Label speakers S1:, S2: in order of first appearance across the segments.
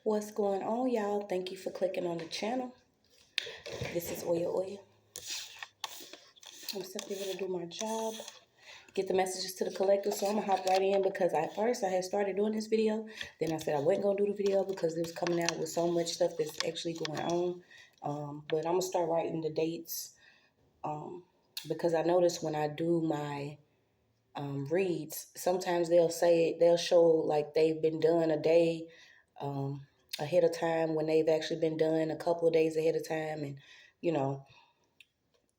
S1: What's going on, y'all? Thank you for clicking on the channel. This is OYAOY. I'm simply going to do my job, get the messages to the collective. So I'm going to hop right in because at first I had started doing this video. Then I said I wasn't going to do the video because it was coming out with so much stuff that's actually going on. But I'm going to start writing the dates because I notice when I do my reads, sometimes they'll show like they've been done a day ahead of time when they've actually been done a couple of days ahead of time. And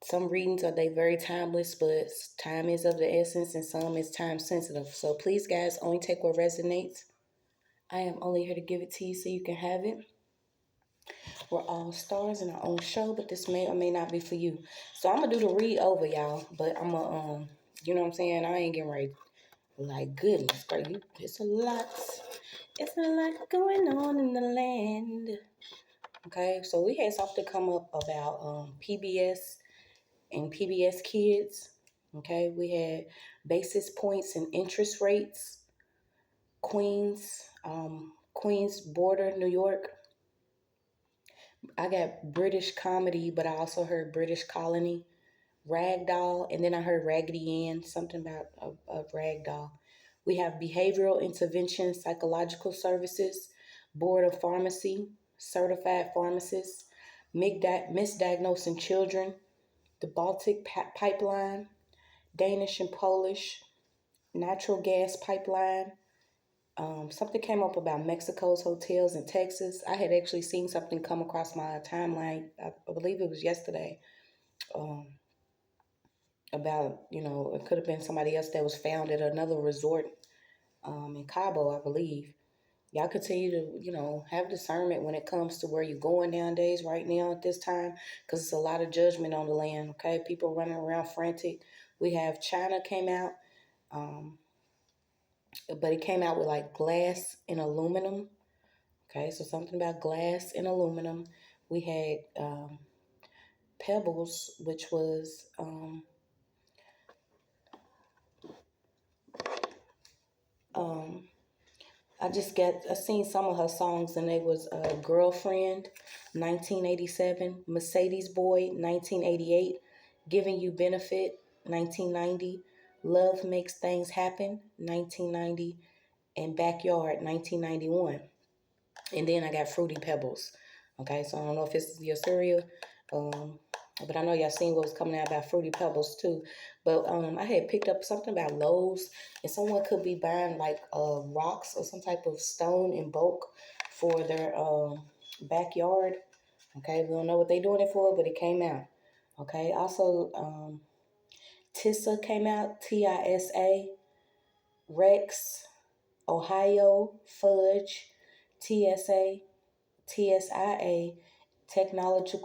S1: some readings are very timeless, but time is of the essence, and some is time sensitive. So please, guys, only take what resonates. I am only here to give it to you so you can have it. We're all stars in our own show, but this may or may not be for you. So I'm gonna do the read over, y'all. But I'm gonna you know what I'm saying? I ain't getting ready. Like, goodness, great. It's a lot going on in the land. Okay, so we had something come up about PBS and PBS kids. Okay, we had basis points and interest rates. Queens border, New York. I got British comedy, but I also heard British colony. Ragdoll, and then I heard Raggedy Ann, something about a ragdoll. We have behavioral intervention, psychological services, board of pharmacy, certified pharmacists, misdiagnosing children, the Baltic pipeline, Danish and Polish, natural gas pipeline. Something came up about Mexico's hotels in Texas. I had actually seen something come across my timeline. I believe it was yesterday. About, it could have been somebody else that was found at another resort in Cabo, I believe. Y'all continue to, have discernment when it comes to where you're going nowadays, right now at this time, because it's a lot of judgment on the land, okay? People running around frantic. We have China came out, but it came out with like glass and aluminum, okay? So something about glass and aluminum. We had pebbles, which was... I seen some of her songs, and it was Girlfriend, 1987, Mercedes Boy, 1988, Giving You Benefit, 1990, Love Makes Things Happen, 1990, and Backyard, 1991. And then I got Fruity Pebbles. Okay, so I don't know if it's your cereal, but I know y'all seen what was coming out about Fruity Pebbles too. But I had picked up something about Lowe's, and someone could be buying like rocks or some type of stone in bulk for their backyard. Okay, we don't know what they're doing it for, but it came out. Okay, also Tissa came out, TISA, Rex, Ohio, Fudge, TSA, TSIA, Technology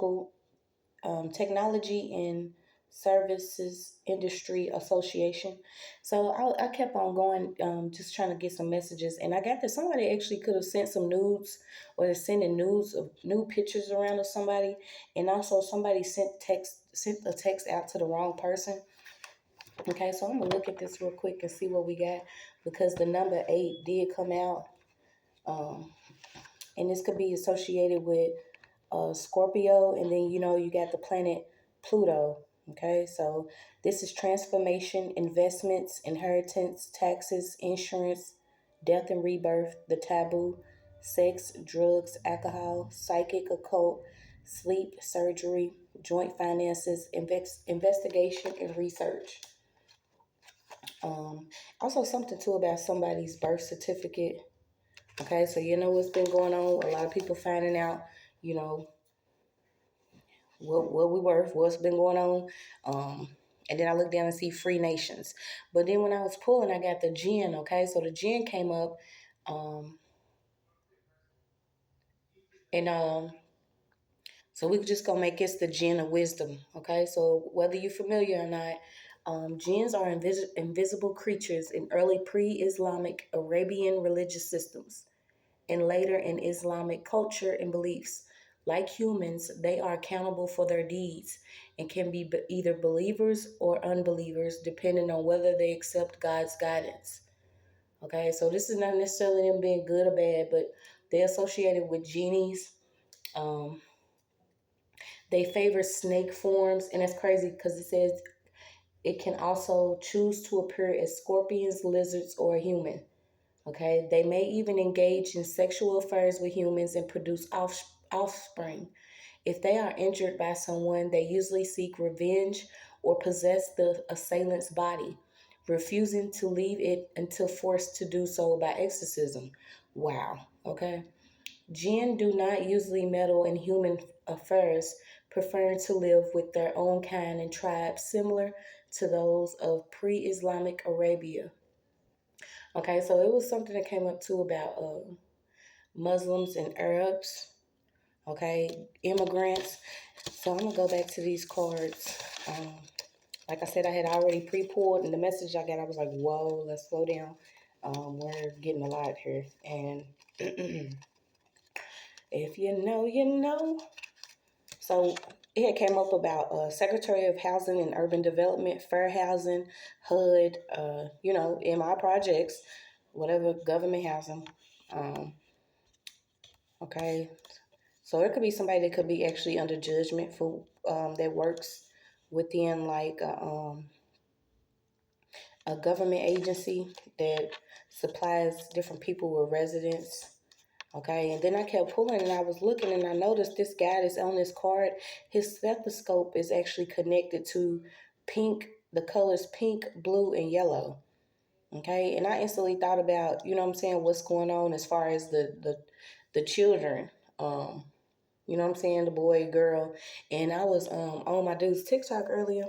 S1: and Services Industry Association. So I kept on going, just trying to get some messages, and I got that somebody actually could have sent some nudes, or they're sending nudes of nude pictures around of somebody, and also somebody sent a text out to the wrong person. Okay, so I'm gonna look at this real quick and see what we got, because the number 8 did come out. And this could be associated with Scorpio, and then you got the planet Pluto. Okay, so this is transformation, investments, inheritance, taxes, insurance, death and rebirth, the taboo, sex, drugs, alcohol, psychic, occult, sleep, surgery, joint finances, investigation, and research. Also something too about somebody's birth certificate. Okay, so what's been going on. A lot of people finding out, what we worth, what's been going on. And then I look down and see free nations. But then when I was pulling, I got the Jinn. Okay, so the Jinn came up, and so we just gonna make it the Jinn of wisdom. Okay, so whether you're familiar or not, jinns are invisible creatures in early pre-Islamic Arabian religious systems, and later in Islamic culture and beliefs. Like humans, they are accountable for their deeds and can be either believers or unbelievers, depending on whether they accept God's guidance. Okay, so this is not necessarily them being good or bad, but they're associated with genies. Um, they favor snake forms, and that's crazy because it says it can also choose to appear as scorpions, lizards, or a human. Okay, they may even engage in sexual affairs with humans and produce offspring. If they are injured by someone, they usually seek revenge or possess the assailant's body, refusing to leave it until forced to do so by exorcism. Wow. Okay. Jinn do not usually meddle in human affairs, preferring to live with their own kind and tribes similar to those of pre Islamic Arabia. Okay, so it was something that came up too about Muslims and Arabs, okay, immigrants. So I'm gonna go back to these cards. Like I said, I had already pre-pulled, and the message I got, I was like, "Whoa, let's slow down. We're getting a lot here." And if you know, you know. So it had came up about Secretary of Housing and Urban Development, Fair Housing, HUD, MI projects, whatever government housing. Um, okay, so it could be somebody that could be actually under judgment for that works within like a government agency that supplies different people with residence. Okay, and then I kept pulling and I was looking and I noticed this guy that's on this card, his stethoscope is actually connected to pink, the colors pink, blue, and yellow. Okay, and I instantly thought about, you know what I'm saying, what's going on as far as the children. You know what I'm saying, the boy, girl. And I was on my dude's TikTok earlier,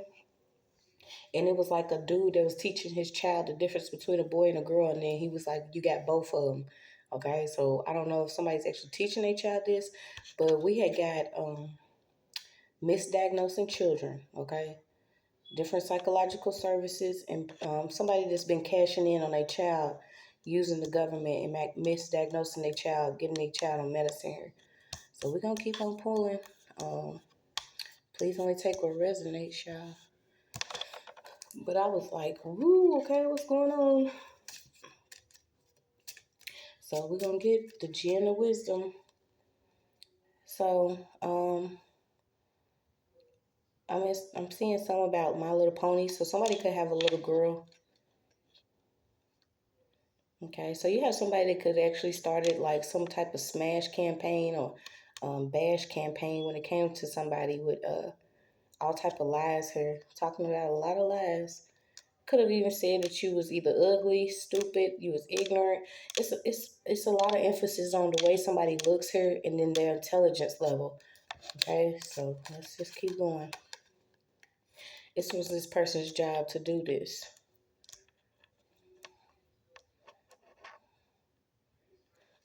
S1: and it was like a dude that was teaching his child the difference between a boy and a girl, and then he was like, "You got both of them." Okay, so I don't know if somebody's actually teaching their child this, but we had got misdiagnosing children. Okay, different psychological services, and somebody that's been cashing in on their child using the government and misdiagnosing their child, getting their child on medicine here. So we're gonna keep on pulling. Um, Please only take what resonates, y'all. But I was like, "Woo, okay, what's going on?" So we're gonna get the Jinn of wisdom. So I'm seeing some about My Little Pony. So somebody could have a little girl. Okay, so you have somebody that could actually started like some type of smash campaign or bash campaign when it came to somebody with all type of lies here, talking about a lot of lies. Could have even said that you was either ugly, stupid, you was ignorant. It's a lot of emphasis on the way somebody looks here and then their intelligence level. Okay, so let's just keep going. This was this person's job to do this.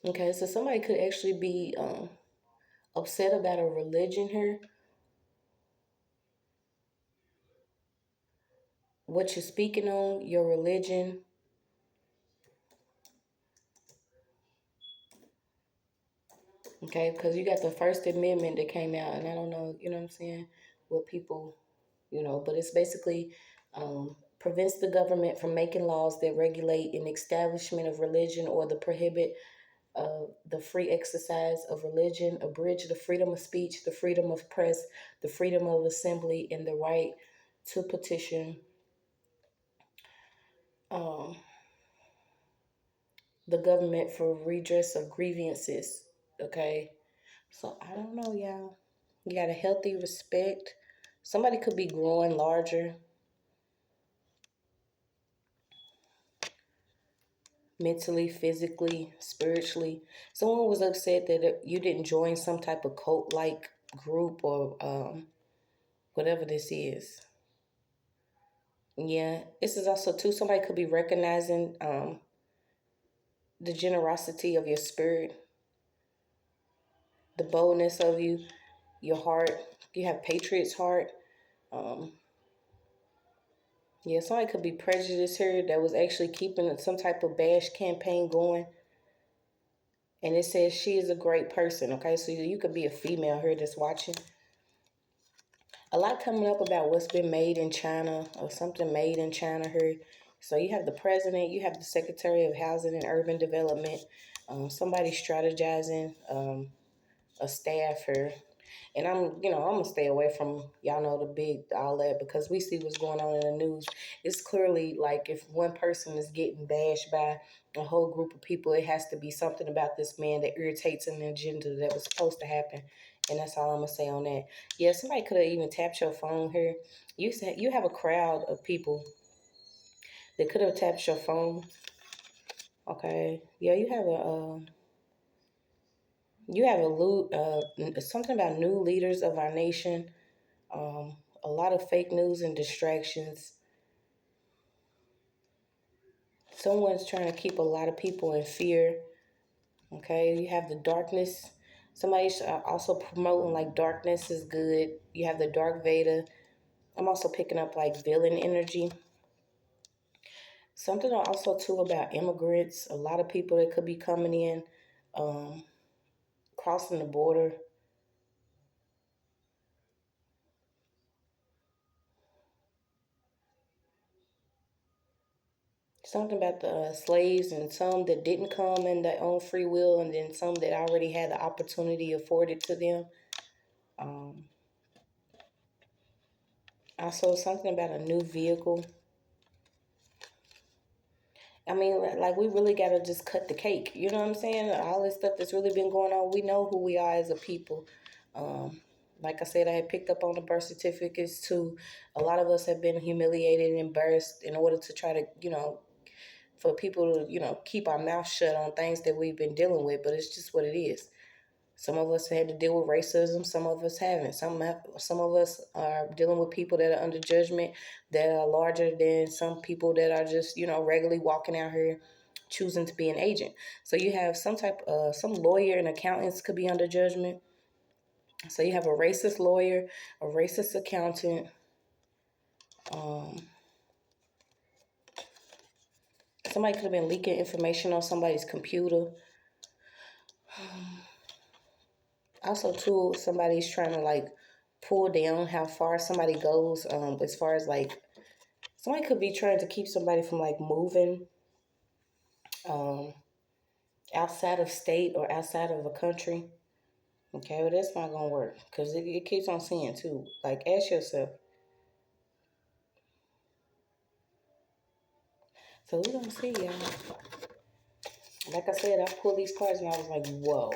S1: Okay, so somebody could actually be upset about a religion here. What you're speaking on, your religion. Okay, because you got the First Amendment that came out, and I don't know, you know what I'm saying, what people, but it's basically prevents the government from making laws that regulate an establishment of religion or the prohibit the free exercise of religion, abridge the freedom of speech, the freedom of press, the freedom of assembly, and the right to petition um, the government for redress of grievances. Okay, so I don't know, y'all. You got a healthy respect. Somebody could be growing larger mentally, physically, spiritually. Someone was upset that you didn't join some type of cult like group or whatever this is. Yeah, this is also too. Somebody could be recognizing the generosity of your spirit, the boldness of you, your heart. You have patriot's heart. Um, yeah, somebody could be prejudiced here that was actually keeping some type of bash campaign going. And it says she is a great person. Okay, so you could be a female here that's watching. A lot coming up about what's been made in China or something made in China here. So you have the president, you have the secretary of housing and urban development, somebody strategizing, a staffer. And I'm gonna stay away from y'all know the big all that because we see what's going on in the news. It's clearly like if one person is getting bashed by a whole group of people, it has to be something about this man that irritates an agenda that was supposed to happen. And that's all I'm gonna say on that. Yeah, somebody could have even tapped your phone here. You have a crowd of people that could have tapped your phone. Okay, yeah, you have something about new leaders of our nation. A lot of fake news and distractions. Someone's trying to keep a lot of people in fear. Okay, you have the darkness. Somebody's also promoting like darkness is good. You have the dark Veda. I'm also picking up like villain energy. Something also too about immigrants. A lot of people that could be coming in, um, crossing the border. Something about the slaves and some that didn't come in their own free will, and then some that already had the opportunity afforded to them. Um, Also, something about a new vehicle. I mean, like we really gotta just cut the cake. You know what I'm saying? All this stuff that's really been going on. We know who we are as a people. Um, like I said, I had picked up on the birth certificates too. A lot of us have been humiliated and embarrassed in order to try to, for people to, keep our mouth shut on things that we've been dealing with. But it's just what it is. Some of us had to deal with racism. Some of us haven't. Some of us are dealing with people that are under judgment that are larger than some people that are just regularly walking out here choosing to be an agent. So you have some lawyer and accountants could be under judgment. So you have a racist lawyer, a racist accountant. Um, Somebody could have been leaking information on somebody's computer. Also, too, somebody's trying to like pull down how far somebody goes. As far as like somebody could be trying to keep somebody from like moving um outside of state or outside of a country. Okay, well that's not gonna work because it keeps on saying too. Like ask yourself. So we're gonna see, y'all. Like I said, I pulled these cards and I was like, whoa,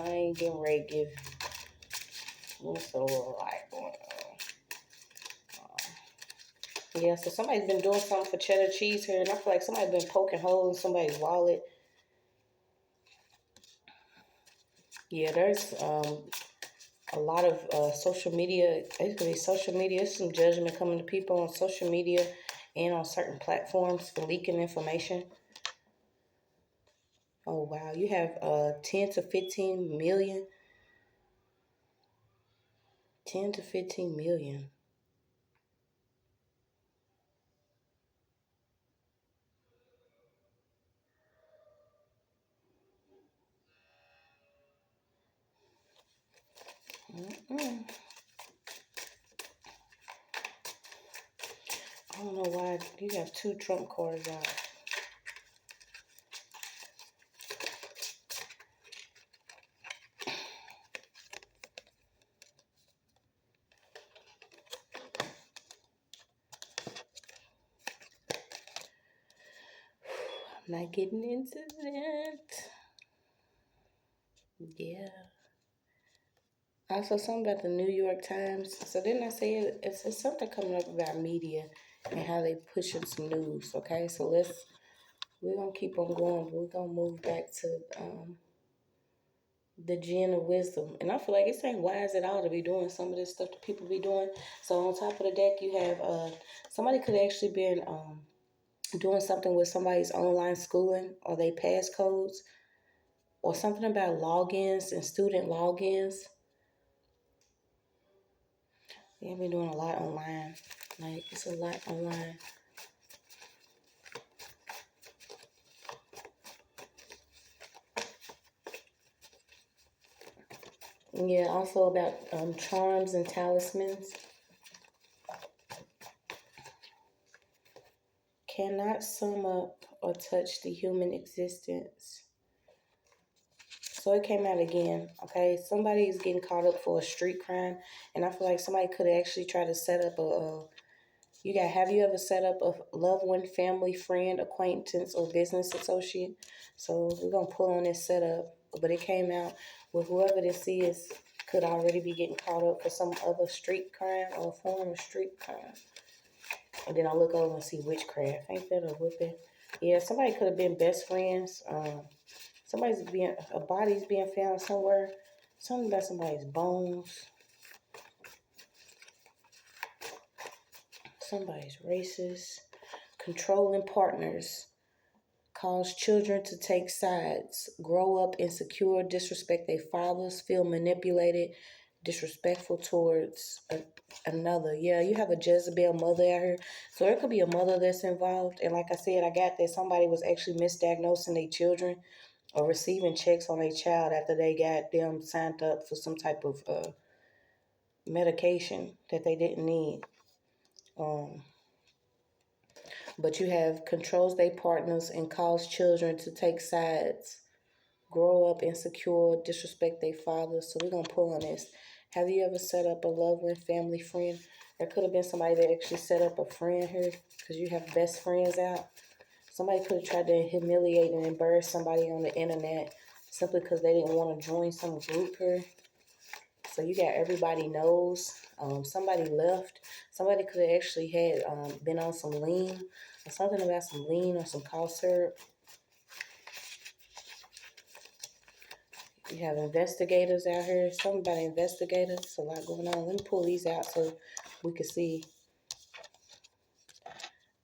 S1: I ain't getting ready to give what's so like going on. Yeah, so somebody's been doing something for cheddar cheese here, and I feel like somebody's been poking holes in somebody's wallet. Yeah, there's a lot of social media. It's gonna be social media. There's some judgment coming to people on social media and on certain platforms for leaking information. Oh wow, you have 10 to 15 million. 10 to 15 million. Mm-mm. I don't know why you have two trump cards out. I'm not getting into that. Yeah. Also, something about the New York Times. So didn't I say it's something coming up about media and how they pushing some news. Okay, so we're gonna keep on going. We're gonna move back to the Jinn of wisdom, and I feel like it's ain't wise at all to be doing some of this stuff that people be doing. So on top of the deck, you have somebody could actually been doing something with somebody's online schooling or they passcodes or something about logins and student logins. They've been doing a lot online. Like, it's a lot online. Yeah, also about charms and talismans. cannot sum up or touch the human existence. So it came out again, okay? Somebody is getting caught up for a street crime, and I feel like somebody could actually try to set up have you ever set up a loved one, family, friend, acquaintance, or business associate? So we're going to pull on this setup, but it came out with whoever this is could already be getting caught up for some other street crime or form of street crime. And then I look over and see witchcraft. Ain't that a whooping? Yeah, somebody could have been best friends. A body's being found somewhere. Something about somebody's bones. Somebody's racist. Controlling partners. Cause children to take sides. Grow up insecure. Disrespect their fathers. Feel manipulated. Disrespectful towards another. Yeah, you have a Jezebel mother out here. So there could be a mother that's involved. And like I said, I got that somebody was actually misdiagnosing their children or receiving checks on a child after they got them signed up for some type of medication that they didn't need. But you have controls their partners and cause children to take sides, grow up insecure, disrespect their fathers. So we're going to pull on this. Have you ever set up a loved one, family, friend? There could have been somebody that actually set up a friend here because you have best friends out. Somebody could have tried to humiliate and embarrass somebody on the internet simply because they didn't want to join some group here. So you got everybody knows. Somebody left. Somebody could have actually had been on some lean or something about some lean or some cough syrup. You have investigators out here. Something about investigators. It's a lot going on. Let me pull these out so we can see.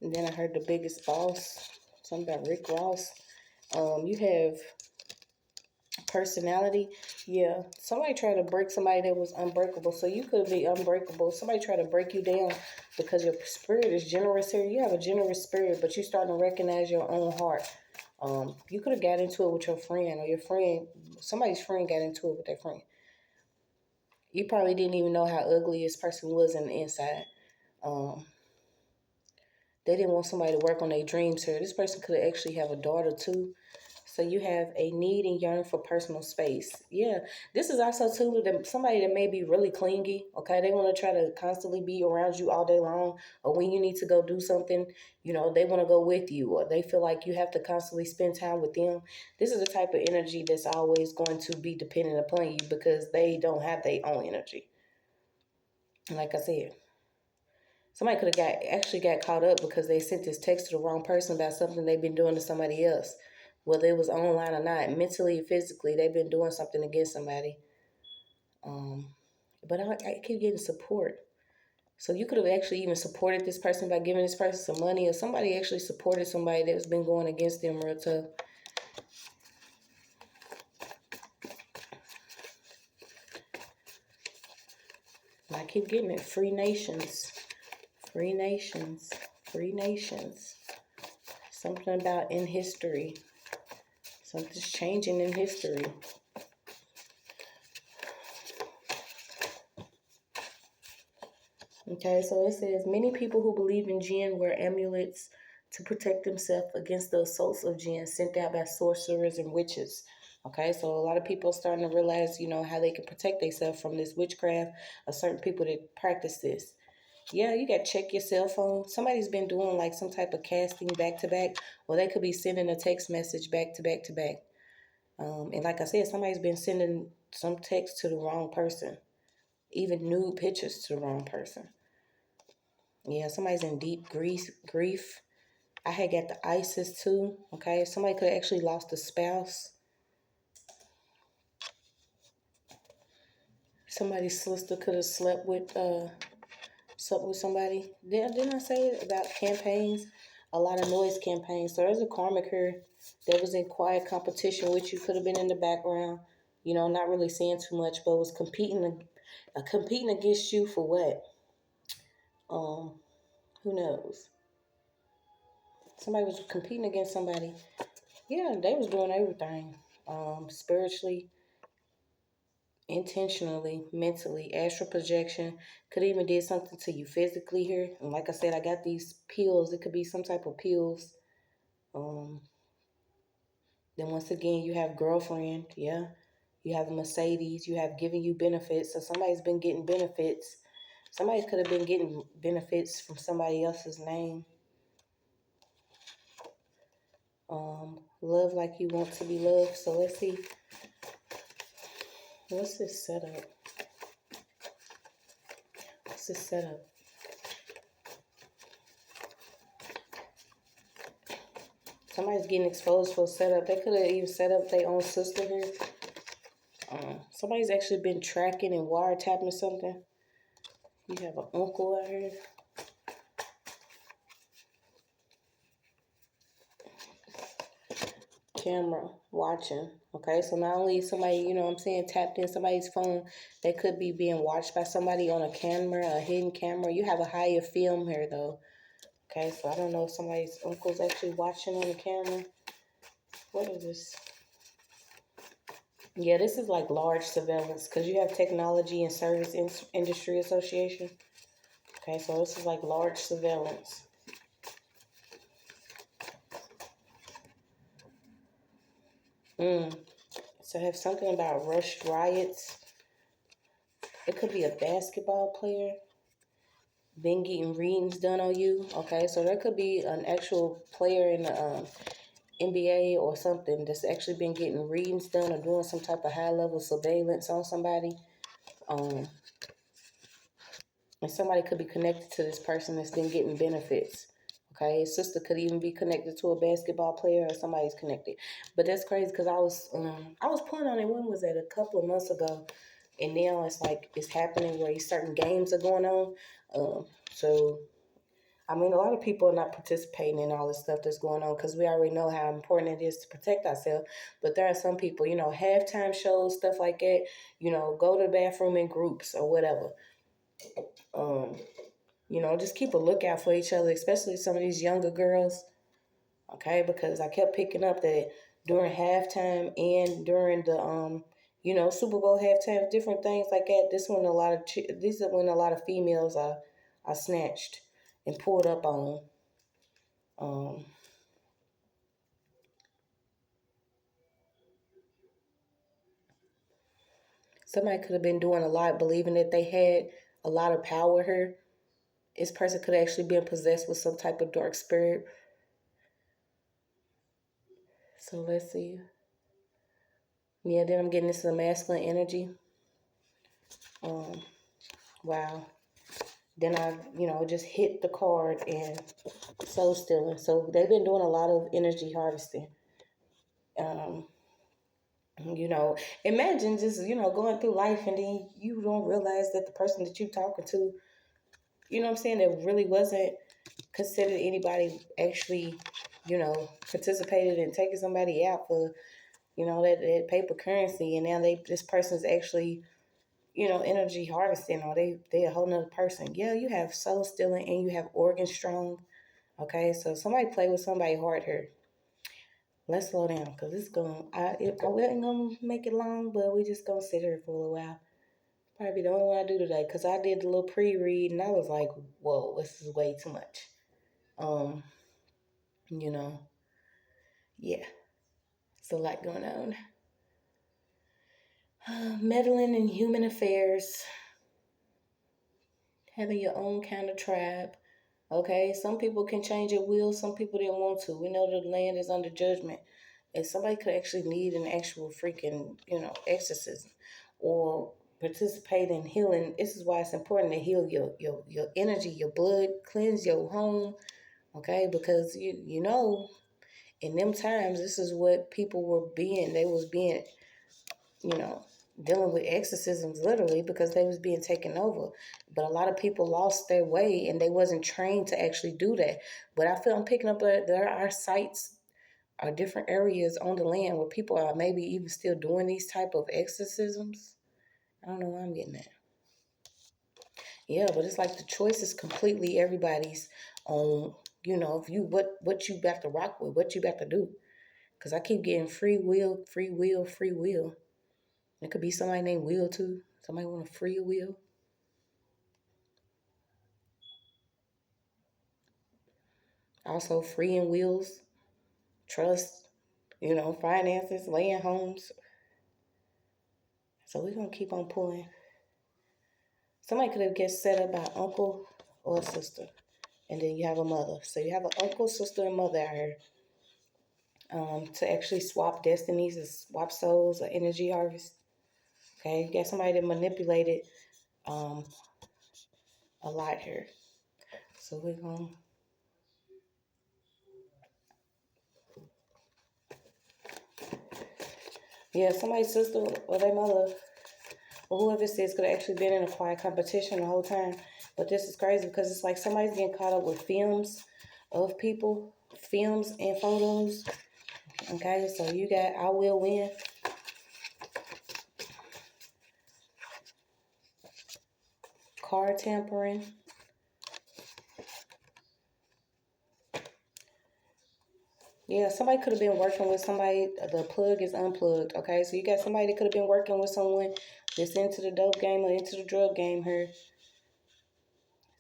S1: And then I heard the biggest boss. Something about Rick Ross. You have personality. Yeah, somebody tried to break somebody that was unbreakable. So you could be unbreakable. Somebody tried to break you down because your spirit is generous here. You have a generous spirit, but you're starting to recognize your own heart. You could have got into it with your friend, or your friend, somebody's friend got into it with their friend. You probably didn't even know how ugly this person was in the inside. They didn't want somebody to work on their dreams here. This person could actually have a daughter too. So you have a need and yearn for personal space. Yeah, this is also too somebody that may be really clingy. Okay, they want to try to constantly be around you all day long, or when you need to go do something, they want to go with you, or they feel like you have to constantly spend time with them. This is the type of energy that's always going to be dependent upon you because they don't have their own energy. And like I said, somebody could have actually got caught up because they sent this text to the wrong person about something they've been doing to somebody else. Whether it was online or not, mentally, physically, they've been doing something against somebody. But I keep getting support. So you could have actually even supported this person by giving this person some money, or somebody actually supported somebody that's been going against them real tough. And I keep getting it. Free nations. Free nations. Free nations. Something about in history. Something's changing in history. Okay, so it says, many people who believe in Jinn wear amulets to protect themselves against the assaults of Jinn sent out by sorcerers and witches. Okay, so a lot of people are starting to realize, how they can protect themselves from this witchcraft, or certain people that practice this. Yeah, you got to check your cell phone. Somebody's been doing like some type of casting back to back, or they could be sending a text message back to back to back. And like I said, somebody's been sending some text to the wrong person, even nude pictures to the wrong person. Yeah, somebody's in deep grief. I had got the ISIS too. Okay, somebody could have actually lost a spouse. Somebody's sister could have slept with somebody. Didn't I say about campaigns? A lot of noise campaigns. So there's a karmic here that was in quiet competition with you. Could have been in the background, not really saying too much, but was competing against you for what? Who knows? Somebody was competing against somebody. Yeah, they was doing everything. Spiritually, intentionally, mentally, astral projection. Could even did something to you physically here. And like I said, I got these pills. It could be some type of pills. Then once again, you have girlfriend. Yeah. You have a Mercedes. You have given you benefits. So somebody's been getting benefits. Somebody could have been getting benefits from somebody else's name. Love like you want to be loved. So let's see. What's this setup? What's this setup? Somebody's getting exposed for a setup. They could have even set up their own sister here. Somebody's actually been tracking and wiretapping something. You have an uncle out here. Camera watching. Okay, so not only somebody, you know what I'm saying, tapped in somebody's phone, they could be being watched by somebody on a camera, a hidden camera. You have a higher film here though. Okay, so I don't know if somebody's uncle's actually watching on the camera. What is this? Yeah, this is like large surveillance because you have Technology and Service Industry Association. Okay, so this is like large surveillance. So I have something about rushed riots. It could be a basketball player. Been getting readings done on you. Okay, so there could be an actual player in the NBA or something that's actually been getting readings done or doing some type of high-level surveillance on somebody. And somebody could be connected to this person that's been getting benefits. Okay, his sister could even be connected to a basketball player or somebody's connected. But that's crazy because I was pulling on it. When was that? A couple of months ago, and now it's like it's happening where certain games are going on. So I mean, a lot of people are not participating in all the stuff that's going on because we already know how important it is to protect ourselves. But there are some people, you know, halftime shows, stuff like that, you know, go to the bathroom in groups or whatever. You know, just keep a lookout for each other, especially some of these younger girls, okay? Because I kept picking up that during halftime and during the, you know, Super Bowl halftime, different things like that. These are when a lot of females are snatched and pulled up on. Somebody could have been doing a lot, believing that they had a lot of power here. This person could have actually been possessed with some type of dark spirit. So let's see. Yeah, then I'm getting this is a masculine energy. Wow. Then I, you know, just hit the card and soul stealing. So they've been doing a lot of energy harvesting. You know, imagine just, you know, going through life and then you don't realize that the person that you're talking to, you know what I'm saying, that really wasn't considered anybody actually, you know, participated in taking somebody out for, you know, that paper currency. And now this person's actually, you know, energy harvesting, or they a whole nother person. Yeah, you have soul stealing and you have organ strong. Okay, so somebody play with somebody hard here. Let's slow down because I wasn't gonna make it long, but we just gonna sit here for a little while. Probably the only one I do today because I did the little pre-read and I was like, whoa, this is way too much. You know, yeah, it's a lot going on. Meddling in human affairs, having your own kind of tribe. Okay, some people can change at will, some people didn't want to. We know the land is under judgment. And somebody could actually need an actual freaking, you know, exorcism or participate in healing. This is why it's important to heal your energy, your blood, cleanse your home. Okay, because you know, in them times, this is what people were being. They was being, you know, dealing with exorcisms literally because they was being taken over. But a lot of people lost their way and they wasn't trained to actually do that. But I feel I'm picking up that there are sites or different areas on the land where people are maybe even still doing these type of exorcisms. I don't know why I'm getting that. Yeah, but it's like the choice is completely everybody's on, you know, if you what you got to rock with, what you got to do. Because I keep getting free will, free will, free will. It could be somebody named Will too. Somebody want to free a Will. Also freeing wills, trust, finances, land, homes. So we're going to keep on pulling. Somebody could have get set up by uncle or sister. And then you have a mother. So you have an uncle, sister, and mother out here. To actually swap destinies and swap souls or energy harvest. Okay, you got somebody that manipulated a lot here. So we're going to... Yeah, somebody's sister or their mother or whoever it is could have actually been in a quiet competition the whole time. But this is crazy because it's like somebody's getting caught up with films of people, films and photos. Okay, so you got I will win. Car tampering. Yeah, somebody could have been working with somebody. The plug is unplugged. Okay, so you got somebody that could have been working with someone that's into the dope game or into the drug game here.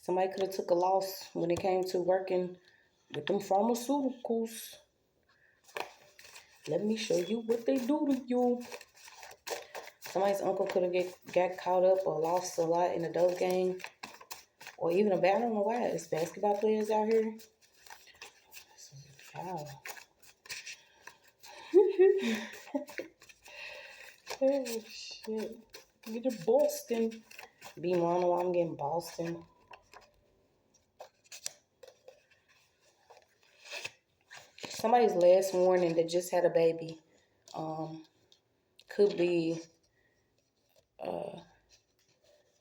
S1: Somebody could have took a loss when it came to working with them pharmaceuticals. Let me show you what they do to you. Somebody's uncle could have got caught up or lost a lot in the dope game. Or even I don't know why. It's basketball players out here. Wow. Oh, shit. Get to Boston. Be mono, I'm getting Boston. Somebody's last warning that just had a baby. Could be,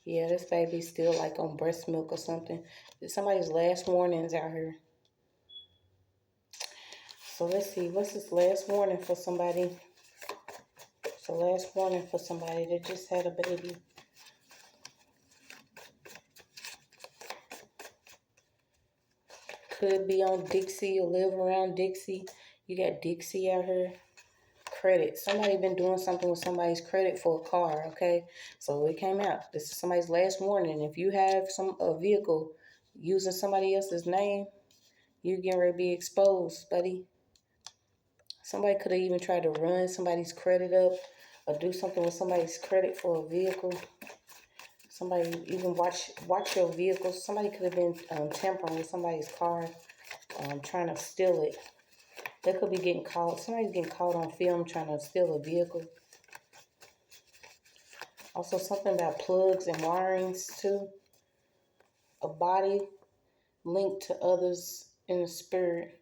S1: yeah, this baby's still like on breast milk or something. Somebody's last warnings out here. So let's see, what's this last warning for somebody? So last warning for somebody that just had a baby. Could be on Dixie or live around Dixie. You got Dixie out here. Credit. Somebody been doing something with somebody's credit for a car, okay? So it came out. This is somebody's last warning. If you have a vehicle using somebody else's name, you're getting ready to be exposed, buddy. Somebody could have even tried to run somebody's credit up or do something with somebody's credit for a vehicle. Somebody even watch your vehicle. Somebody could have been tampering with somebody's car, trying to steal it. They could be getting caught. Somebody's getting caught on film trying to steal a vehicle. Also something about plugs and wirings too. A body linked to others in the spirit.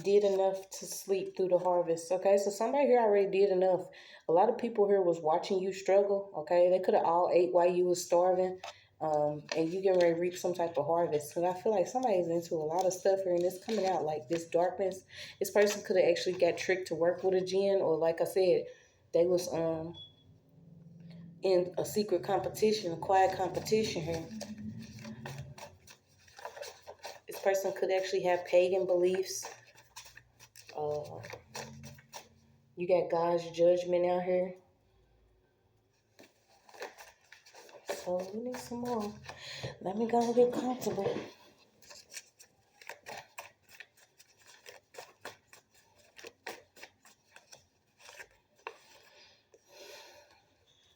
S1: Did enough to sleep through the harvest. Okay, so somebody here already did enough. A lot of people here was watching you struggle. Okay, they could have all ate while you was starving. And you getting ready to reap some type of harvest. And I feel like somebody's into a lot of stuff here and it's coming out like this darkness. This person could have actually got tricked to work with a Jinn, or like I said, they was in a secret competition, a quiet competition here. This person could actually have pagan beliefs. You got God's judgment out here. So we need some more. Let me go and get comfortable.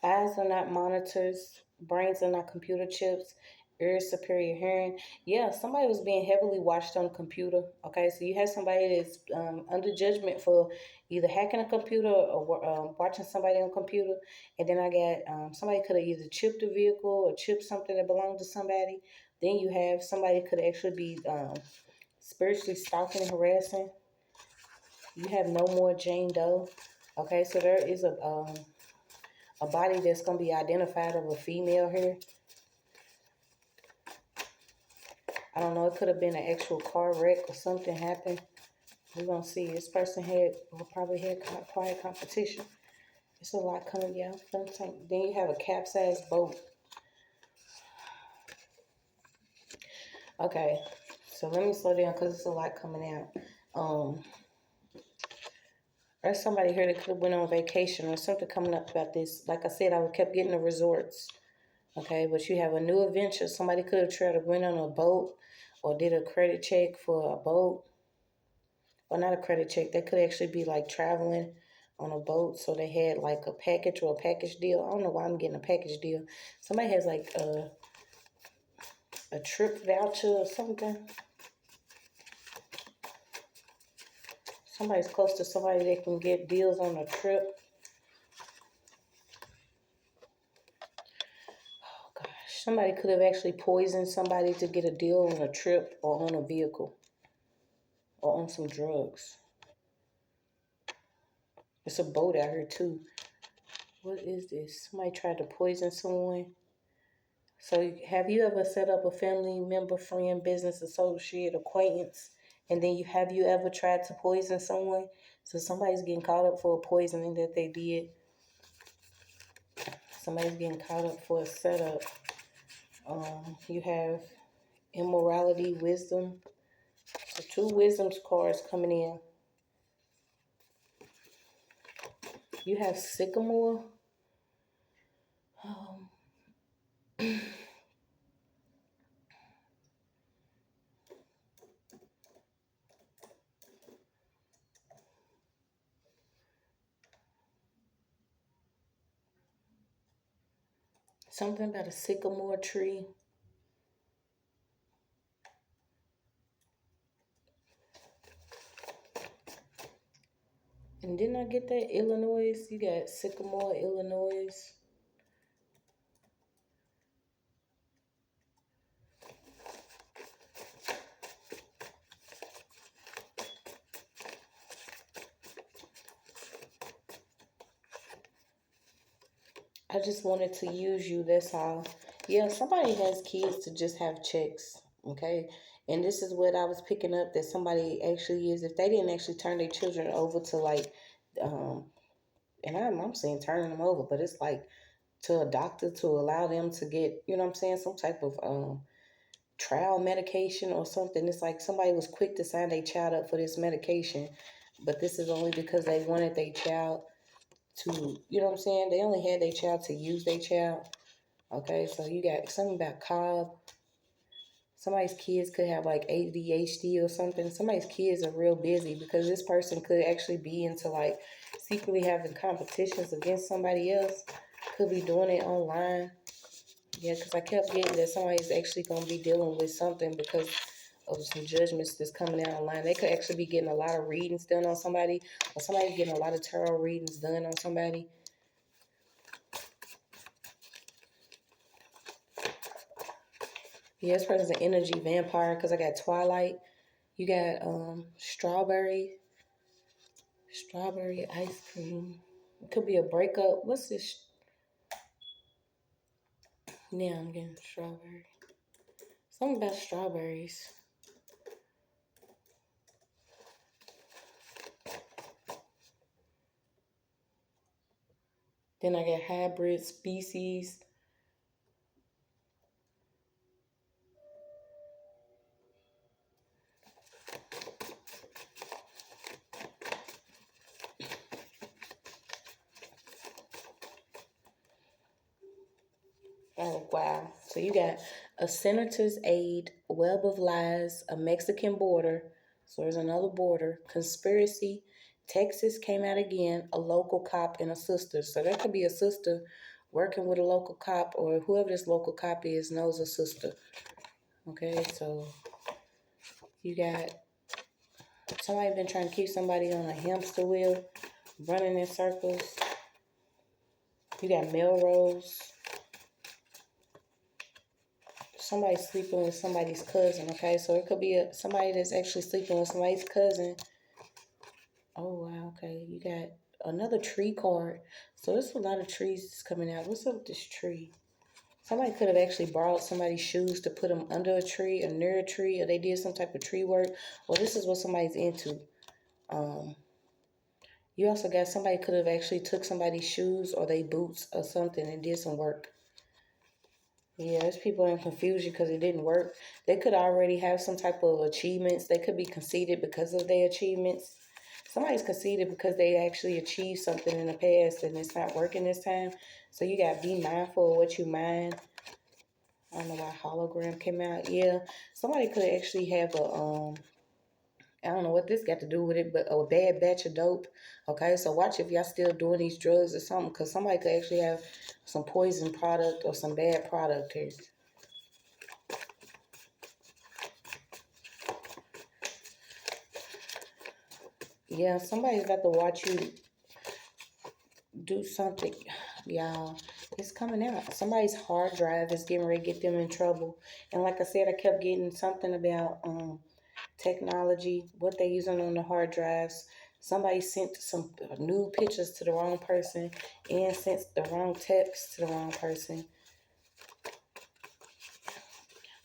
S1: Eyes are not monitors. Brains are not computer chips. Ears, superior hearing. Yeah, somebody was being heavily watched on a computer. Okay, so you have somebody that's under judgment for either hacking a computer or watching somebody on a computer. And then I got somebody could have either chipped a vehicle or chipped something that belonged to somebody. Then you have somebody could actually be spiritually stalking and harassing. You have no more Jane Doe. Okay, so there is a body that's going to be identified of a female here. I don't know. It could have been an actual car wreck or something happened. We're going to see. This person probably had quiet competition. It's a lot coming out. Then you have a capsized boat. Okay. So let me slow down because it's a lot coming out. Or somebody here that could have went on vacation or something coming up about this. Like I said, I kept getting the resorts. Okay, but you have a new adventure. Somebody could have tried to went on a boat or did a credit check for a boat. Or not a credit check. They could actually be like traveling on a boat. So they had like a package or a package deal. I don't know why I'm getting a package deal. Somebody has like a trip voucher or something. Somebody's close to somebody that can get deals on a trip. Oh gosh, somebody could have actually poisoned somebody to get a deal on a trip or on a vehicle or on some drugs. It's a boat out here too. What is this? Somebody tried to poison someone. So have you ever set up a family member, friend, business, associate, acquaintance, and then have you ever tried to poison someone? So somebody's getting caught up for a poisoning that they did. Somebody's getting caught up for a setup. You have immorality, wisdom. So 2 wisdoms cards coming in. You have sycamore. Something about a sycamore tree. And didn't I get that? Illinois. You got sycamore, Illinois. I just wanted to use you, that's all. Yeah, somebody has kids to just have checks, okay? And this is what I was picking up that somebody actually is. If they didn't actually turn their children over to like, and I'm saying turning them over, but it's like to a doctor to allow them to get, you know what I'm saying, some type of trial medication or something. It's like somebody was quick to sign their child up for this medication, but this is only because they wanted their child to, you know what I'm saying? They only had their child to use their child. Okay, so you got something about Cobb. Somebody's kids could have like ADHD or something. Somebody's kids are real busy because this person could actually be into like secretly having competitions against somebody else. Could be doing it online. Yeah, because I kept getting that somebody's actually going to be dealing with something because of some judgments that's coming out online. They could actually be getting a lot of readings done on somebody, or somebody's getting a lot of tarot readings done on somebody. Yeah, this person's an energy vampire because I got Twilight. You got strawberry ice cream. It could be a breakup. What's this? Yeah, I'm getting strawberry. Something about strawberries. Then I got hybrid species. Oh, wow. So you got a senator's aide, web of lies, a Mexican border. So there's another border. Conspiracy. Texas came out again, a local cop and a sister. So there could be a sister working with a local cop, or whoever this local cop is knows a sister. Okay, so you got somebody been trying to keep somebody on a hamster wheel, running in circles. You got Melrose. Somebody sleeping with somebody's cousin, okay? So it could be somebody that's actually sleeping with somebody's cousin. Oh, wow, okay. You got another tree card. So there's a lot of trees coming out. What's up with this tree? Somebody could have actually borrowed somebody's shoes to put them under a tree or near a tree, or they did some type of tree work. Well, this is what somebody's into. You also got somebody could have actually took somebody's shoes or they boots or something and did some work. Yeah, there's people in confusion because it didn't work. They could already have some type of achievements. They could be conceited because of their achievements. Somebody's conceited because they actually achieved something in the past and it's not working this time. So you got to be mindful of what you mind. I don't know why hologram came out. Yeah, somebody could actually have a I don't know what this got to do with it, but a bad batch of dope. Okay, so watch if y'all still doing these drugs or something, because somebody could actually have some poison product or some bad product here. Yeah, somebody's got to watch you do something, y'all. It's coming out. Somebody's hard drive is getting ready to get them in trouble. And like I said, I kept getting something about technology, what they using on the hard drives. Somebody sent some nude pictures to the wrong person and sent the wrong text to the wrong person.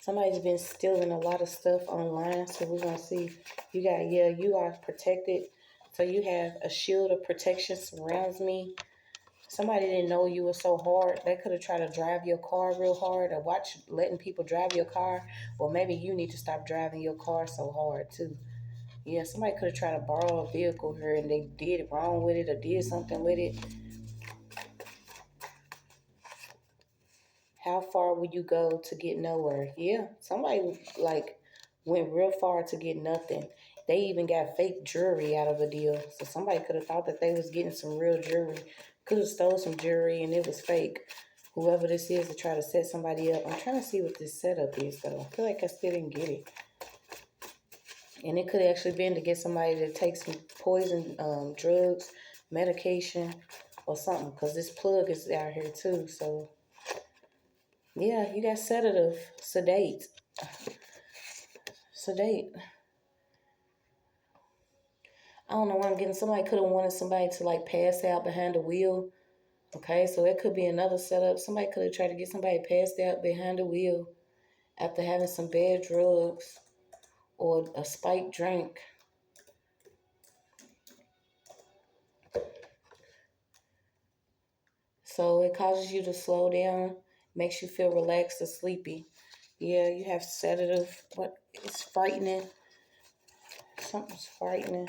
S1: Somebody's been stealing a lot of stuff online, so we're going to see. You got, yeah, you are protected. So you have a shield of protection surrounds me. Somebody didn't know you were so hard. They could have tried to drive your car real hard, or watch letting people drive your car. Or maybe you need to stop driving your car so hard too. Yeah, somebody could have tried to borrow a vehicle here and they did it wrong with it or did something with it. How far would you go to get nowhere? Yeah, somebody like went real far to get nothing. They even got fake jewelry out of a deal. So somebody could have thought that they was getting some real jewelry. Could have stole some jewelry and it was fake. Whoever this is to try to set somebody up. I'm trying to see what this setup is though. I feel like I still didn't get it. And it could actually been to get somebody to take some poison, drugs, medication, or something. Because this plug is out here too. So, yeah, you got sedative, sedate. Sedate. I don't know why I'm getting. Somebody could have wanted somebody to like pass out behind the wheel. Okay, so it could be another setup. Somebody could have tried to get somebody passed out behind the wheel after having some bad drugs or a spiked drink. So it causes you to slow down, makes you feel relaxed or sleepy. Yeah, you have sedative, but it's frightening. Something's frightening.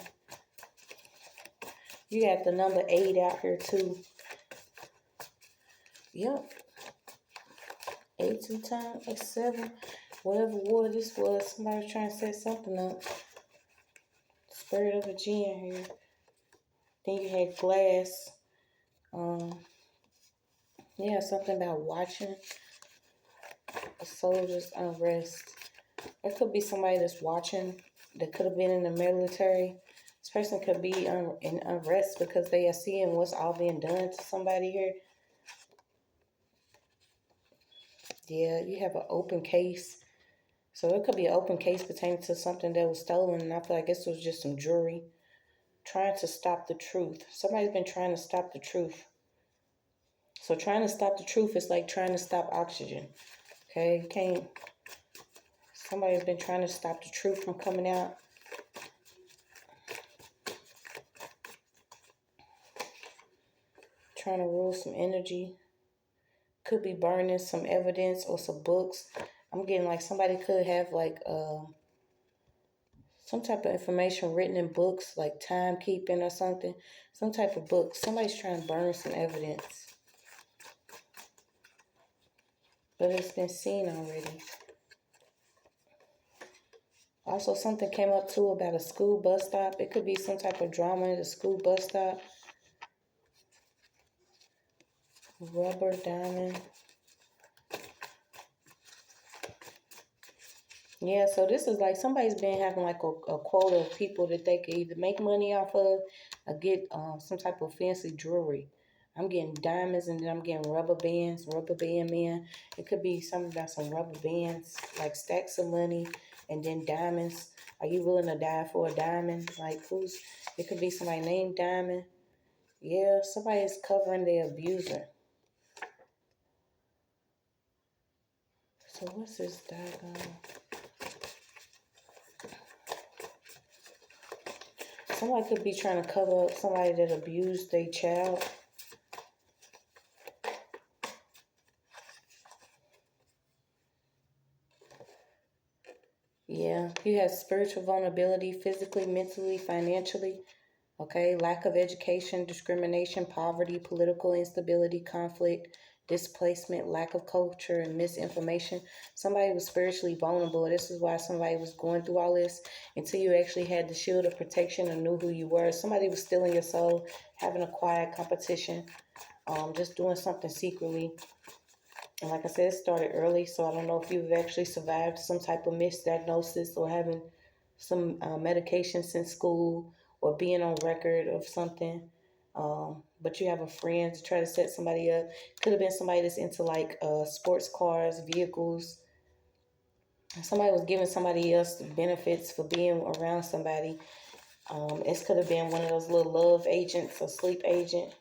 S1: You got the number 8 out here too. Yep. 8 2 times, like 7. Whatever war this was, somebody's trying to set something up. Spirit of a Jinn here. Then you had glass. Yeah, something about watching a soldier's unrest. It could be somebody that's watching that could have been in the military. This person could be in unrest because they are seeing what's all being done to somebody here. Yeah, you have an open case. So it could be an open case pertaining to something that was stolen. And I feel like this was just some jewelry. Trying to stop the truth. Somebody's been trying to stop the truth. So trying to stop the truth is like trying to stop oxygen. Okay, you can't. Somebody's been trying to stop the truth from coming out. Trying to rule some energy. Could be burning some evidence or some books. I'm getting like somebody could have like some type of information written in books, like timekeeping or something. Some type of book. Somebody's trying to burn some evidence. But it's been seen already. Also, something came up too about a school bus stop. It could be some type of drama at a school bus stop. Rubber diamond. Yeah, so this is like somebody's been having like a quota of people that they could either make money off of or get some type of fancy jewelry. I'm getting diamonds and then I'm getting rubber bands, rubber band men. It could be something about some rubber bands, like stacks of money and then diamonds. Are you willing to die for a diamond? Like it could be somebody named Diamond. Yeah, somebody is covering their abuser. So what's this daggone? Somebody could be trying to cover up somebody that abused their child. Yeah, you have spiritual vulnerability, physically, mentally, financially. Okay, lack of education, discrimination, poverty, political instability, conflict, displacement, lack of culture, and misinformation. Somebody was spiritually vulnerable. This is why somebody was going through all this until you actually had the shield of protection and knew who you were. Somebody was stealing your soul, having a quiet competition, just doing something secretly. And like I said, it started early, so I don't know if you've actually survived some type of misdiagnosis or having some medication since school or being on record of something. But you have a friend to try to set somebody up. Could have been somebody that's into like sports cars, vehicles. Somebody was giving somebody else benefits for being around somebody. It could have been one of those little love agents or sleep agent.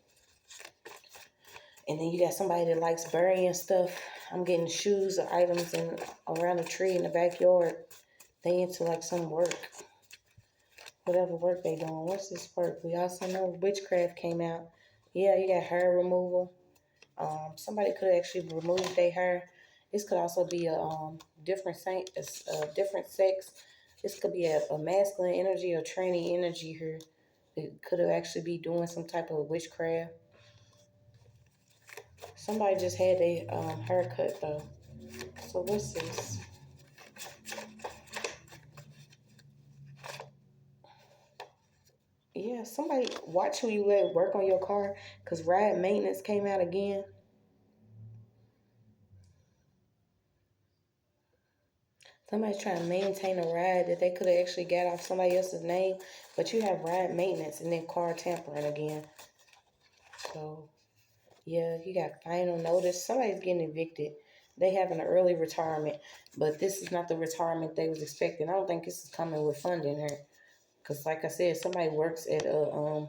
S1: And then you got somebody that likes burying stuff. I'm getting shoes or items in around a tree in the backyard. They into like some work. Whatever work they doing. What's this work? We also know witchcraft came out. Yeah, you got hair removal. Somebody could actually remove their hair. This could also be a different different sex. This could be a masculine energy or tranny energy here. It could have actually be doing some type of witchcraft. Somebody just had their haircut though. So what's this? Yeah, somebody watch who you let work on your car because ride maintenance came out again. Somebody's trying to maintain a ride that they could have actually got off somebody else's name, but you have ride maintenance and then car tampering again. So, yeah, you got final notice. Somebody's getting evicted. They having an early retirement, but this is not the retirement they was expecting. I don't think this is coming with funding here. Because, like I said, somebody works at a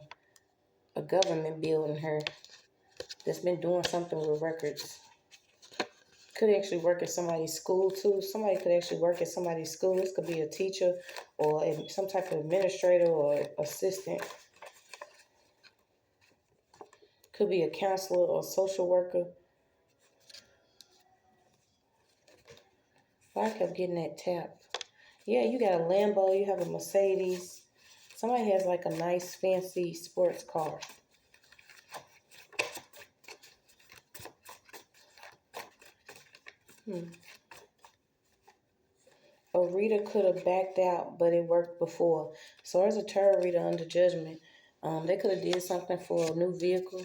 S1: government building here that's been doing something with records. Could actually work at somebody's school too. Somebody could actually work at somebody's school. This could be a teacher or some type of administrator or assistant. Could be a counselor or social worker. Why I kept getting that tap? Yeah, you got a Lambo. You have a Mercedes. Somebody has like a nice fancy sports car. A reader could have backed out, but it worked before. So there's a tarot reader under judgment. They could have did something for a new vehicle.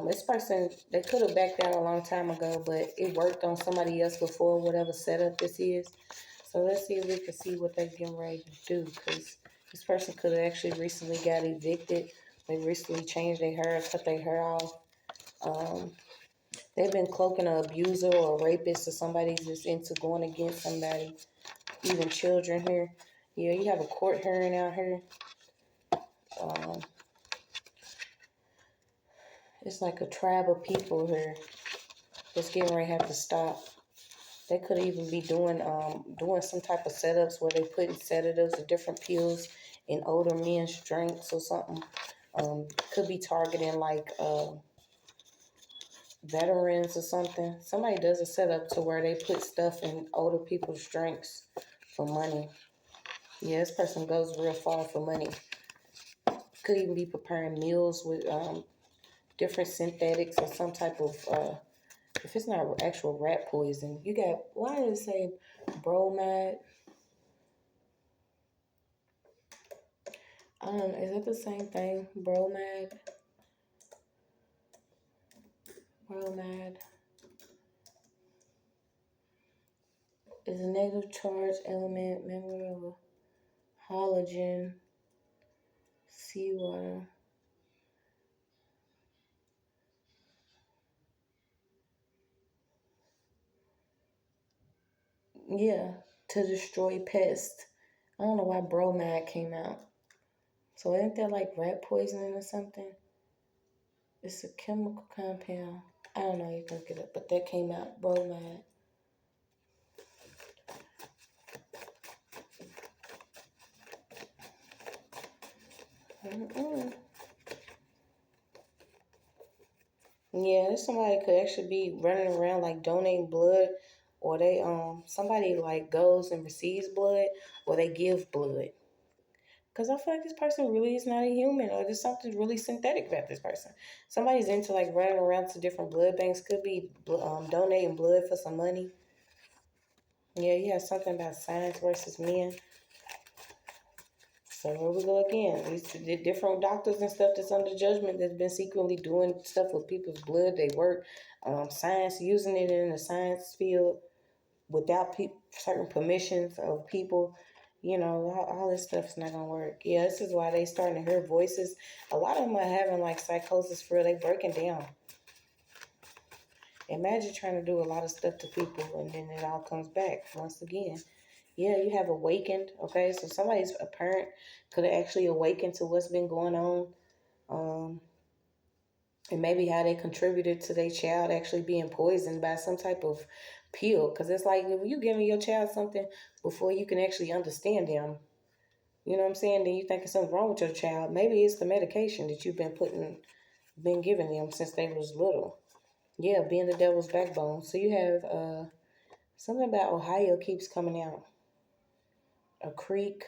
S1: This person, they could have backed out a long time ago, but it worked on somebody else before, whatever setup this is. So let's see if we can see what they're getting ready to do, because this person could have actually recently got evicted. They recently changed their hair, cut their hair off. They've been cloaking an abuser or a rapist or somebody that's into going against somebody, even children here. Yeah, you have a court hearing out here. It's like a tribe of people here that's getting ready to have to stop. They could even be doing some type of setups where they putting sedatives or different pills in older men's drinks or something. Could be targeting like veterans or something. Somebody does a setup to where they put stuff in older people's drinks for money. Yeah, this person goes real far for money. Could even be preparing meals with different synthetics or some type of if it's not actual rat poison. You got, why does it say bromide? Is that the same thing? Bromide? Bromide is a negative charge element, member of a halogen, seawater. Yeah, to destroy pests. I don't know why bromide came out. So ain't that like rat poisoning or something? It's a chemical compound. I don't know, you can look it up, but that came out, bromide. Yeah, somebody could actually be running around like donating blood, or they somebody like goes and receives blood, or they give blood. Because I feel like this person really is not a human, or there's something really synthetic about this person. Somebody's into like running around to different blood banks. Could be donating blood for some money. Yeah, you have something about science versus men. So here we go again. These different doctors and stuff that's under judgment that's been secretly doing stuff with people's blood. They work science, using it in the science field without certain permissions of people. You know, all this stuff's not gonna work. Yeah, this is why they starting to hear voices. A lot of them are having like psychosis for real. They breaking down. Imagine trying to do a lot of stuff to people and then it all comes back once again. Yeah, you have awakened. Okay, so somebody's a parent could have actually awakened to what's been going on. And maybe how they contributed to their child actually being poisoned by some type of pill. Because it's like if you giving your child something before you can actually understand them, you know what I'm saying? Then you think something's wrong with your child. Maybe it's the medication that you've been giving them since they was little. Yeah, being the devil's backbone. So you have something about Ohio keeps coming out. A creek,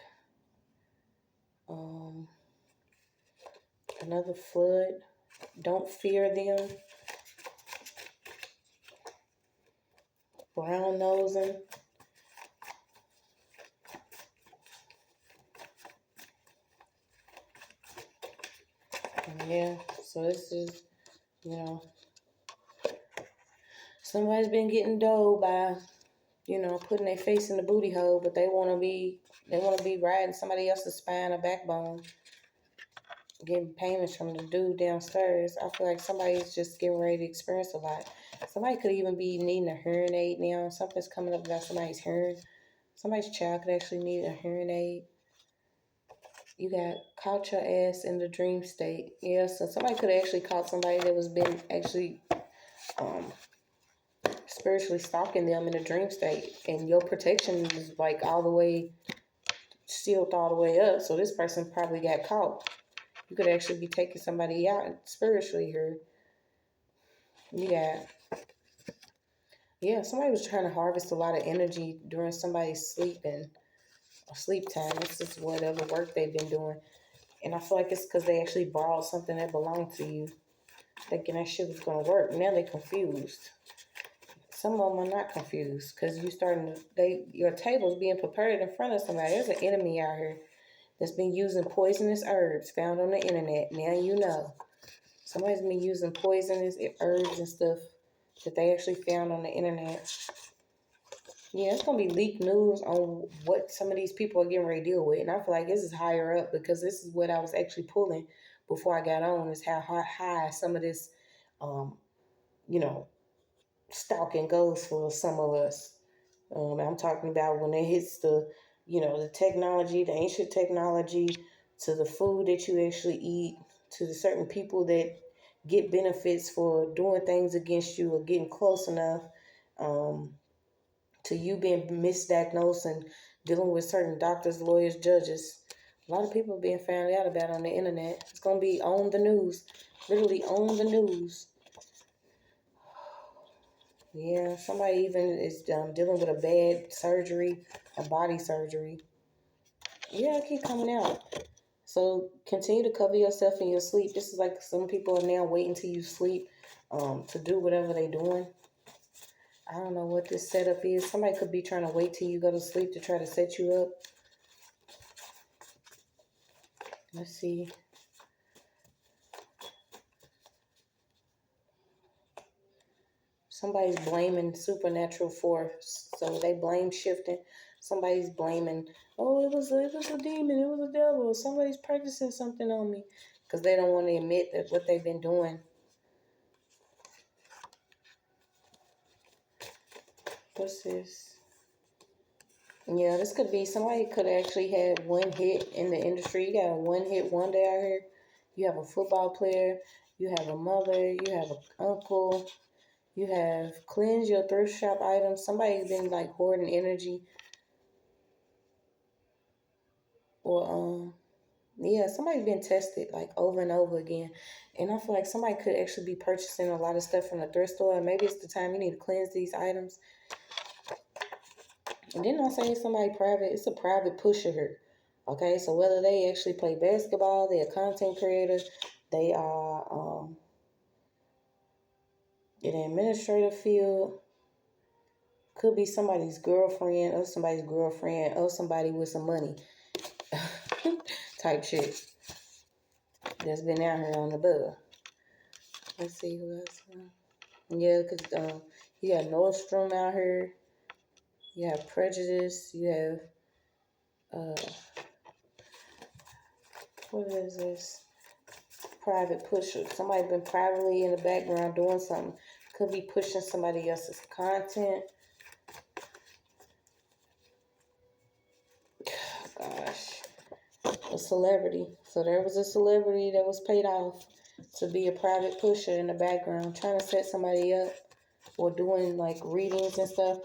S1: another flood. Don't fear them. Brown nosing. Yeah, so this is, you know, somebody's been getting doled by, you know, putting their face in the booty hole, but they want to be riding somebody else's spine or backbone, getting payments from the dude downstairs. I feel like somebody's just getting ready to experience a lot. Somebody could even be needing a hearing aid now. Something's coming up about somebody's hearing. Somebody's child could actually need a hearing aid. You got caught your ass in the dream state. Yeah, so somebody could have actually caught somebody that was been actually spiritually stalking them in a dream state, and your protection is like all the way sealed all the way up. So this person probably got caught. You could actually be taking somebody out spiritually here. You got, yeah, somebody was trying to harvest a lot of energy during somebody's sleep time. This is whatever work they've been doing. And I feel like it's because they actually borrowed something that belonged to you, thinking that shit was going to work. Now they're confused. Some of them are not confused because your table's being prepared in front of somebody. There's an enemy out here that's been using poisonous herbs found on the internet. Now you know. Somebody's been using poisonous herbs and stuff that they actually found on the internet. Yeah, it's going to be leaked news on what some of these people are getting ready to deal with. And I feel like this is higher up because this is what I was actually pulling before I got on, is how high some of this, you know, stalking goes for some of us. I'm talking about when it hits the technology, the ancient technology, to the food that you actually eat, to the certain people that get benefits for doing things against you or getting close enough, to you being misdiagnosed and dealing with certain doctors, lawyers, judges. A lot of people are being found out about on the internet. It's going to be on the news, literally on the news. Yeah, somebody even is dealing with a bad surgery, a body surgery. Yeah, keep coming out. So continue to cover yourself in your sleep. This is like some people are now waiting till you sleep to do whatever they're doing. I don't know what this setup is. Somebody could be trying to wait till you go to sleep to try to set you up. Let's see. Somebody's blaming supernatural force. So they blame shifting. Somebody's blaming, oh, it was a demon, it was a devil. Somebody's practicing something on me. Because they don't want to admit that what they've been doing. What's this? Yeah, this could be somebody could actually have one hit in the industry. You got a one-hit wonder out here. You have a football player. You have a mother. You have an uncle. You have cleanse your thrift shop items. Somebody's been like hoarding energy. Or yeah, somebody's been tested like over and over again. And I feel like somebody could actually be purchasing a lot of stuff from the thrift store. And maybe it's the time you need to cleanse these items. And didn't I say it's somebody private? It's a private pusher here. Okay, so whether they actually play basketball, they're a content creator, they are in the administrative field, could be somebody's girlfriend or somebody's girlfriend or somebody with some money type shit that's been out here on the bug. Let's see who else. Yeah, because you got Nordstrom out here. You have Prejudice. You have, what is this? Private pusher. Somebody been privately in the background doing something. Could be pushing somebody else's content. Gosh. A celebrity. So there was a celebrity that was paid off to be a private pusher in the background, trying to set somebody up or doing like readings and stuff.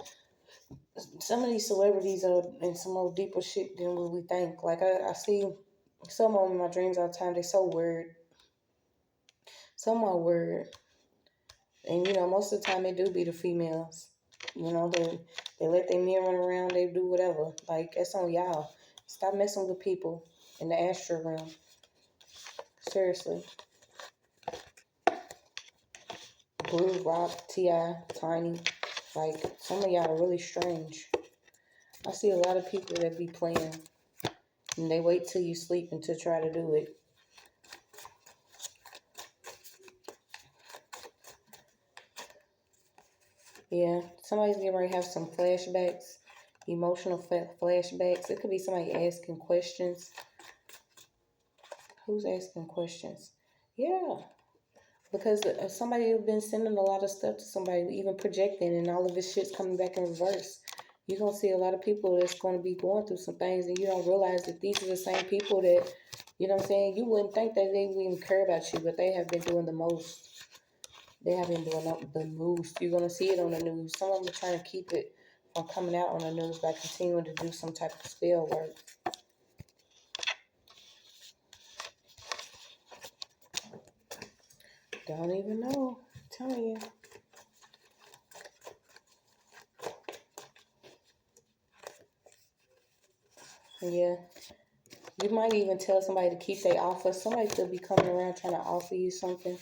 S1: Some of these celebrities are in some more deeper shit than what we think. Like I see some of them in my dreams all the time. They so weird. Some are weird. And most of the time they do be the females. They let their men run around, they do whatever. Like, that's on y'all. Stop messing with people in the astral realm. Seriously. Blue, Rock, T.I., Tiny. Like, some of y'all are really strange. I see a lot of people that be playing. And they wait till you sleep to try to do it. Yeah, somebody's getting ready to have some flashbacks. Emotional flashbacks. It could be somebody asking questions. Who's asking questions? Yeah. Because somebody has been sending a lot of stuff to somebody, even projecting, and all of this shit's coming back in reverse. You're going to see a lot of people that's going to be going through some things, and you don't realize that these are the same people that, you know what I'm saying, you wouldn't think that they would even care about you, but they have been doing the most. They have been doing the most. You're going to see it on the news. Some of them are trying to keep it from coming out on the news by continuing to do some type of spell work. Don't even know. I'm telling you. Yeah. You might even tell somebody to keep their offer. Somebody could be coming around trying to offer you something.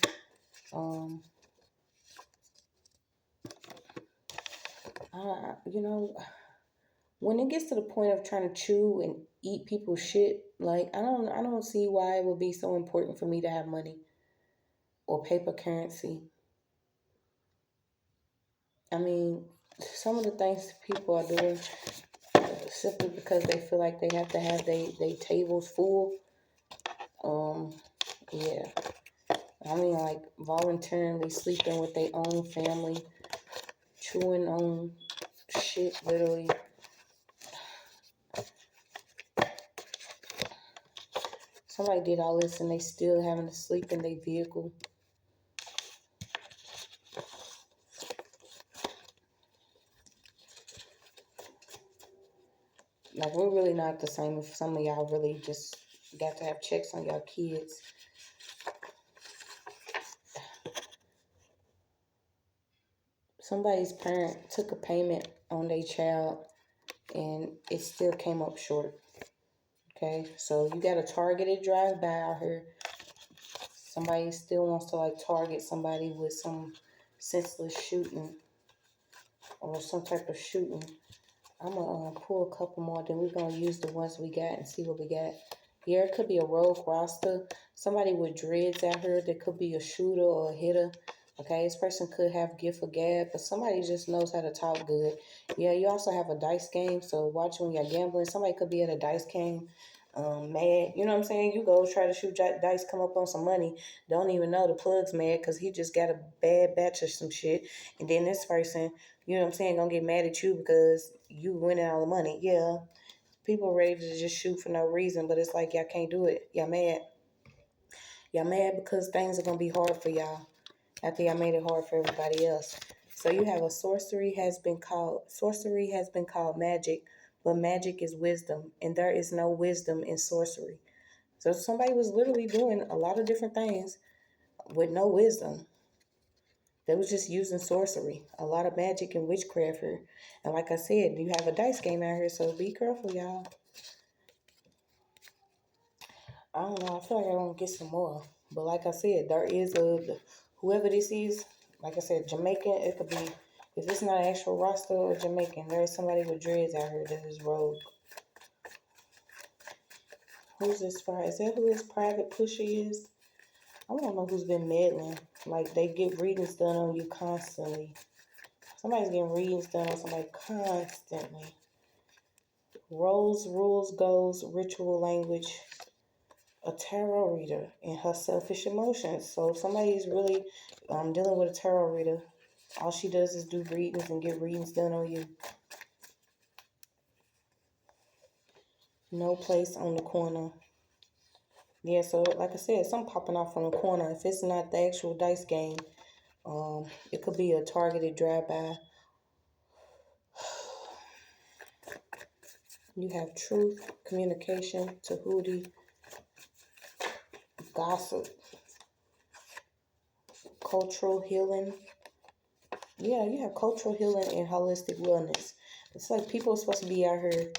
S1: When it gets to the point of trying to chew and eat people's shit, like I don't see why it would be so important for me to have money or paper currency. I mean, some of the things people are doing simply because they feel like they have to have they tables full. Yeah. I mean, like voluntarily sleeping with their own family, chewing on shit, literally. Somebody did all this and they still having to sleep in their vehicle. Like, we're really not the same if some of y'all really just got to have checks on y'all kids. Somebody's parent took a payment on their child and it still came up short. Okay, so you got a targeted drive-by out here. Somebody still wants to like target somebody with some senseless shooting or some type of shooting. I'm going to pull a couple more, then we're going to use the ones we got and see what we got. Here, it could be a rogue roster. Somebody with dreads out here that could be a shooter or a hitter. Okay, this person could have gift of gab, but somebody just knows how to talk good. Yeah, you also have a dice game, so watch when you're gambling. Somebody could be at a dice game, mad. You know what I'm saying? You go try to shoot dice, come up on some money. Don't even know the plug's mad because he just got a bad batch of some shit. And then this person, you know what I'm saying, gonna get mad at you because you winning all the money. Yeah, people ready to just shoot for no reason, but it's like y'all can't do it. Y'all mad. Y'all mad because things are gonna be hard for y'all after y'all made it hard for everybody else. So you have a sorcery has been called magic, but magic is wisdom, and there is no wisdom in sorcery. So somebody was literally doing a lot of different things with no wisdom. They was just using sorcery, a lot of magic and witchcraft here. And like I said, you have a dice game out here, so be careful, y'all. I don't know. I feel like I don't get some more. But like I said, there is whoever this is, like I said, Jamaican, it could be, if it's not an actual roster or Jamaican, there is somebody with dreads out here that is rogue. Who's this for? Is that who this private pusher is? I don't know who's been meddling. Like, they get readings done on you constantly. Somebody's getting readings done on somebody constantly. Roles, rules, goals, ritual language. A tarot reader and her selfish emotions. So if somebody is really dealing with a tarot reader, all she does is do readings and get readings done on you. No place on the corner. Yeah, so like I said, something popping off from the corner. If it's not the actual dice game, it could be a targeted drive-by. You have truth, communication, Tahuti, gossip, cultural healing. Yeah, you have cultural healing and holistic wellness. It's like people are supposed to be out here,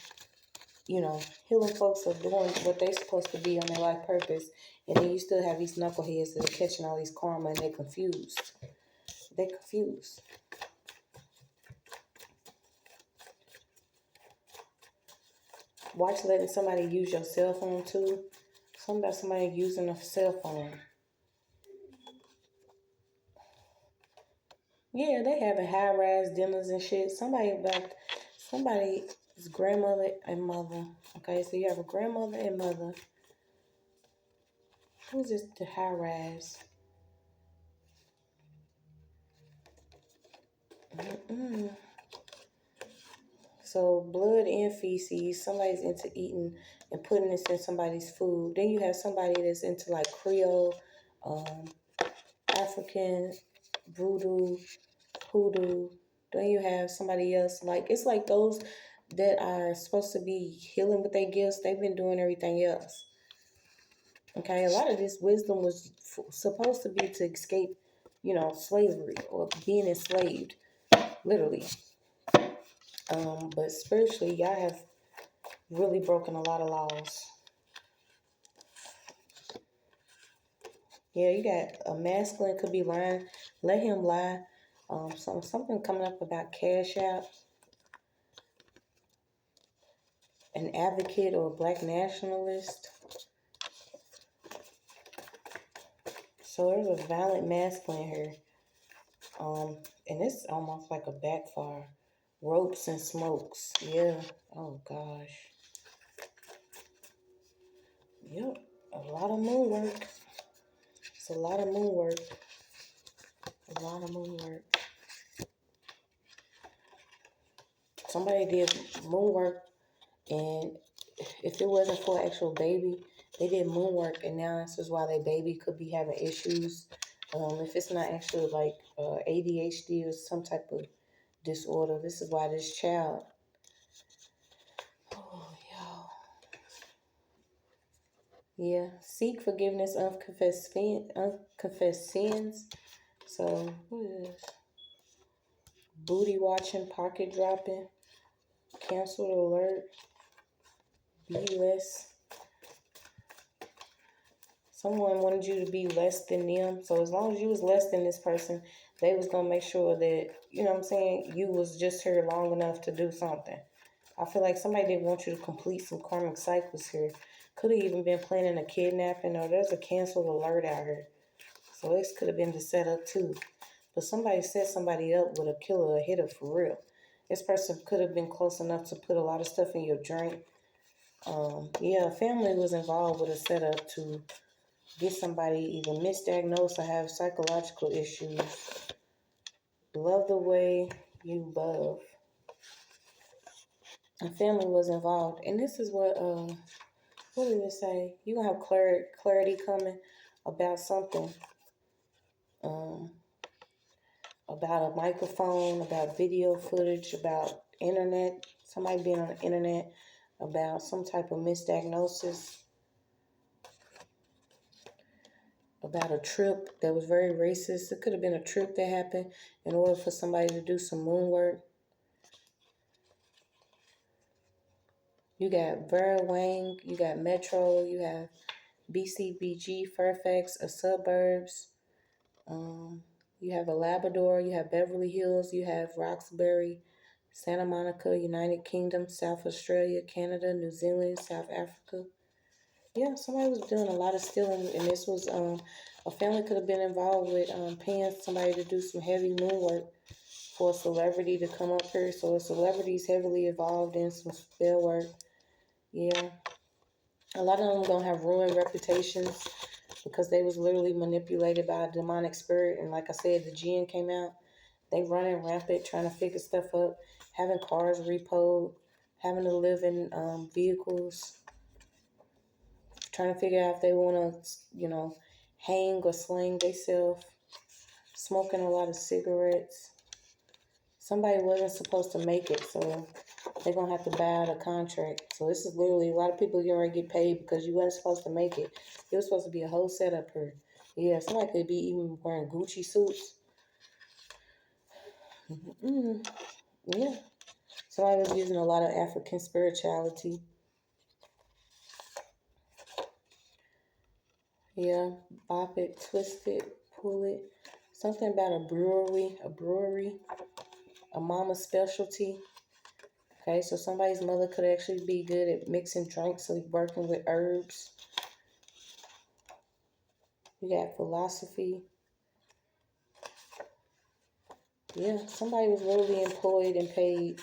S1: healing folks are doing what they're supposed to be on their life purpose. And then you still have these knuckleheads that are catching all these karma and they're confused. They're confused. Watch letting somebody use your cell phone too. Something about somebody using a cell phone. Yeah, they having high-rise dinners and shit. Somebody's grandmother and mother. Okay, so you have a grandmother and mother. Who's this? The high-rise. So blood and feces. Somebody's into eating and putting this in somebody's food. Then you have somebody that's into like Creole, African, voodoo, hoodoo. Then you have somebody else, like, it's like those that are supposed to be healing with their gifts, they've been doing everything else. Okay, a lot of this wisdom was supposed to be to escape, slavery or being enslaved, literally. But spiritually, y'all have really broken a lot of laws. Yeah, you got a masculine could be lying. Let him lie. Something coming up about cash out. An advocate or a black nationalist. So there's a violent masculine here. And it's almost like a backfire. Ropes and smokes. Yeah. Oh gosh. Yep. A lot of moon work. It's a lot of moon work. A lot of moon work. Somebody did moon work, and if it wasn't for an actual baby, they did moon work, and now this is why their baby could be having issues. If it's not actually like ADHD or some type of disorder, this is why this child. Oh, yo. Yeah. Seek forgiveness, unconfessed sins. So, what is this? Booty watching, pocket dropping, canceled alert, be less. Someone wanted you to be less than them. So as long as you was less than this person, they was going to make sure that, you know what I'm saying, you was just here long enough to do something. I feel like somebody didn't want you to complete some karmic cycles here. Could have even been planning a kidnapping, or there's a canceled alert out here. So this could have been the setup too. But somebody set somebody up with a killer or a hitter for real. This person could have been close enough to put a lot of stuff in your drink. Yeah, family was involved with a setup to get somebody either misdiagnosed or have psychological issues. Love the way you love. A family was involved. And this is what did it say? You're going to have clarity coming about something. About a microphone, about video footage, about internet. Somebody being on the internet, about some type of misdiagnosis. About a trip that was very racist. It could have been a trip that happened in order for somebody to do some moon work. You got Vera Wang, you got Metro, you have BCBG, Fairfax, a suburbs. You have a Labrador, you have Beverly Hills, you have Roxbury, Santa Monica, United Kingdom, South Australia, Canada, New Zealand, South Africa. Yeah, somebody was doing a lot of stealing, and this was a family could have been involved with paying somebody to do some heavy moon work for a celebrity to come up here. So a celebrity's heavily involved in some spell work. Yeah. A lot of them gonna have ruined reputations because they was literally manipulated by a demonic spirit. And like I said, the Jinn came out. They running rampant, trying to figure stuff up, having cars repoed, having to live in vehicles, trying to figure out if they want to, hang or sling themselves, smoking a lot of cigarettes. Somebody wasn't supposed to make it, so they're going to have to buy out a contract. So this is literally, a lot of people getting ready to get paid because you wasn't supposed to make it. It was supposed to be a whole setup here. Yeah, somebody could be even wearing Gucci suits. Yeah. Somebody was using a lot of African spirituality. Yeah, bop it, twist it, pull it. Something about a brewery, a mama specialty. Okay, so somebody's mother could actually be good at mixing drinks, so working with herbs. You got philosophy. Yeah, somebody was literally employed and paid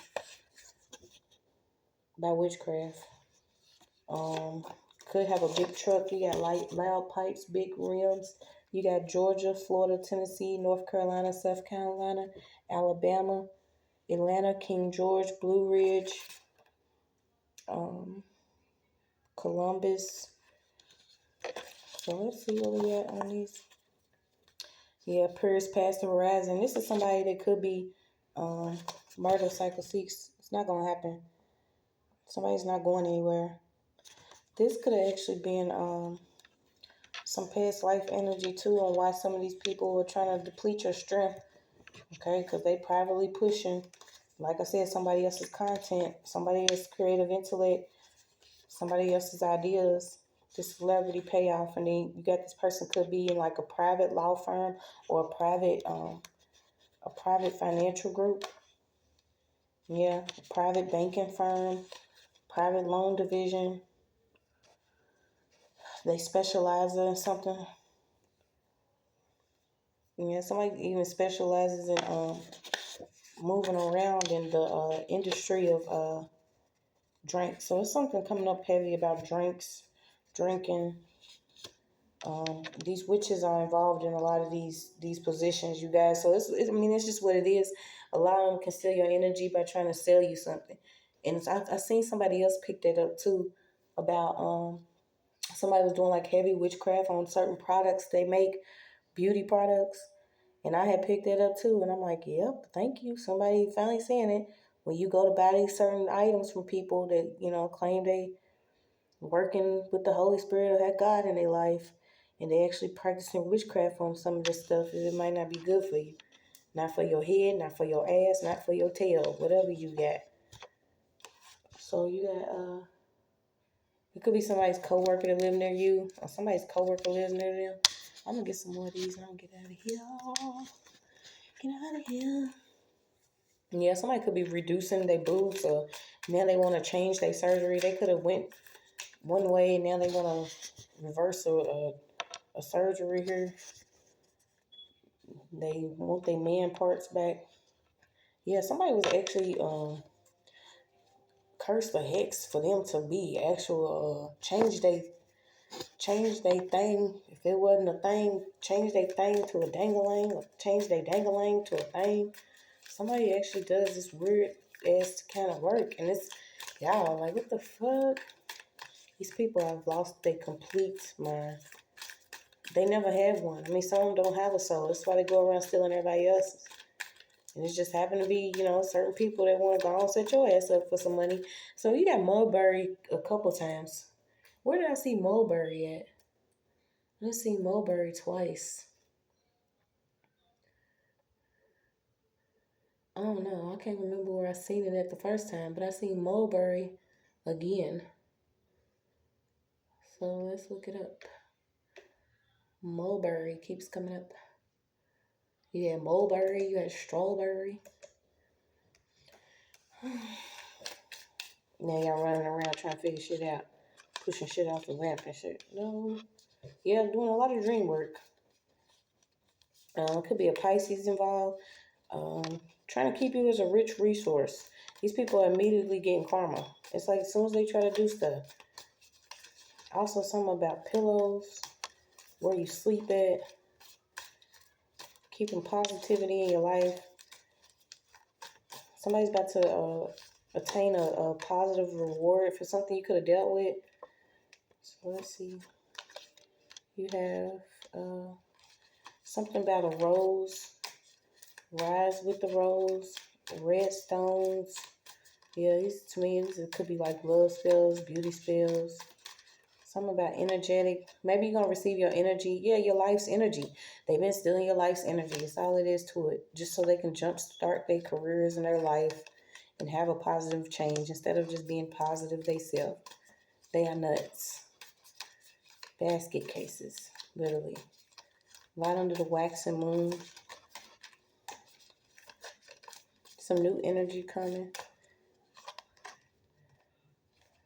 S1: by witchcraft. Could have a big truck. You got loud pipes, big rims. You got Georgia, Florida, Tennessee, North Carolina, South Carolina, Alabama, Atlanta, King George, Blue Ridge, Columbus. So let's see where we at on these. Yeah, Paris past the horizon. This is somebody that could be murder cycle 6. It's not going to happen. Somebody's not going anywhere. This could have actually been some past life energy too on why some of these people were trying to deplete your strength. Okay, because they privately pushing, like I said, somebody else's content, somebody else's creative intellect, somebody else's ideas. This celebrity payoff, and then you got this person could be in like a private law firm or a private financial group. Yeah, a private banking firm, private loan division. They specialize in something. Yeah, somebody even specializes in moving around in the industry of drinks. So it's something coming up heavy about drinks, drinking. These witches are involved in a lot of these positions, you guys. So it's just what it is. A lot of them can steal your energy by trying to sell you something. And I seen somebody else pick that up too about somebody was doing like heavy witchcraft on certain products they make, beauty products. And I had picked that up too. And I'm like, yep, thank you. Somebody finally saying it. When you go to buy these certain items from people that, claim they working with the Holy Spirit or have God in their life, and they actually practicing witchcraft on some of this stuff, it might not be good for you. Not for your head, not for your ass, not for your tail, whatever you got. So you got, it could be somebody's coworker that live near you, or somebody's coworker lives near them. I'm gonna get some more of these and I'm gonna get out of here. Get out of here. Yeah, somebody could be reducing their boobs, or now they want to change their surgery. They could have went one way, and now they want to reverse a surgery here. They want their man parts back. Yeah, somebody was actually cursed the hex for them to be actual change they thing. If it wasn't a thing, change they thing to a dangalang, or change they dangalang to a thing. Somebody actually does this weird ass kind of work, and it's y'all like, what the fuck? These people have lost their complete mind. They never had one. I mean, some of them don't have a soul. That's why they go around stealing everybody else's. And it just happened to be, certain people that want to go and set your ass up for some money. So you got Mulberry a couple times. Where did I see Mulberry at? I seen Mulberry twice. I don't know. I can't remember where I seen it at the first time, but I seen Mulberry again. So let's look it up. Mulberry keeps coming up. You had mulberry, you had strawberry. Now y'all running around trying to figure shit out. Pushing shit off the lamp and shit. No. Yeah, doing a lot of dream work. Could be a Pisces involved. Trying to keep you as a rich resource. These people are immediately getting karma. It's like as soon as they try to do stuff. Also, something about pillows, where you sleep at, keeping positivity in your life. Somebody's about to attain a positive reward for something you could have dealt with. So let's see. You have something about a rose. Rise with the rose. Red stones. Yeah, to me, it could be like love spells, beauty spells. Something about energetic. Maybe you're going to receive your energy. Yeah, your life's energy. They've been stealing your life's energy. It's all it is to it. Just so they can jumpstart their careers and their life and have a positive change instead of just being positive themselves. They are nuts. Basket cases, literally. Right under the waxing moon. Some new energy coming.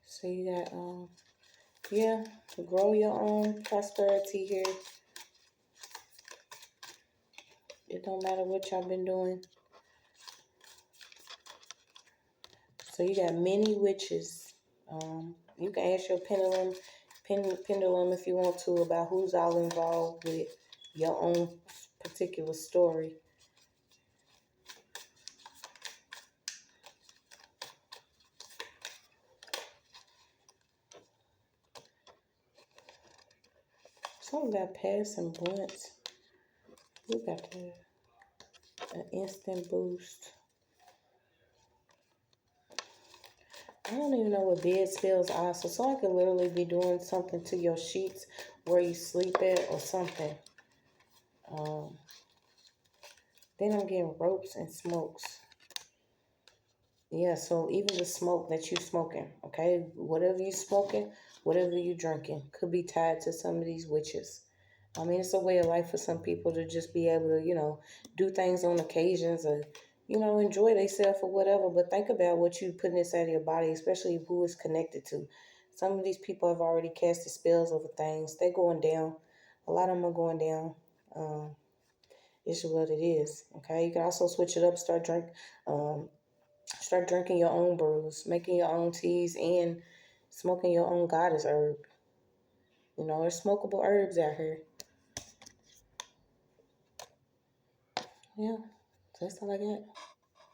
S1: So you got, yeah, grow your own prosperity here. It don't matter what y'all been doing. So you got many witches. You can ask your pendulum if you want to about who's all involved with your own particular story. Something about passing blunts. We got an instant boost. I don't even know what bed spells are. So someone could literally be doing something to your sheets where you sleep at or something. Then I'm getting ropes and smokes. Yeah, so even the smoke that you smoking, okay? Whatever you smoking, whatever you drinking, could be tied to some of these witches. I mean, it's a way of life for some people to just be able to, do things on occasions or, enjoy themselves or whatever. But think about what you put inside of your body, especially who it's connected to. Some of these people have already casted spells over things. They're going down. A lot of them are going down. It's what it is, okay? You can also switch it up, start drinking your own brews, making your own teas, and smoking your own goddess herb. There's smokable herbs out here. Yeah, so that's all I got.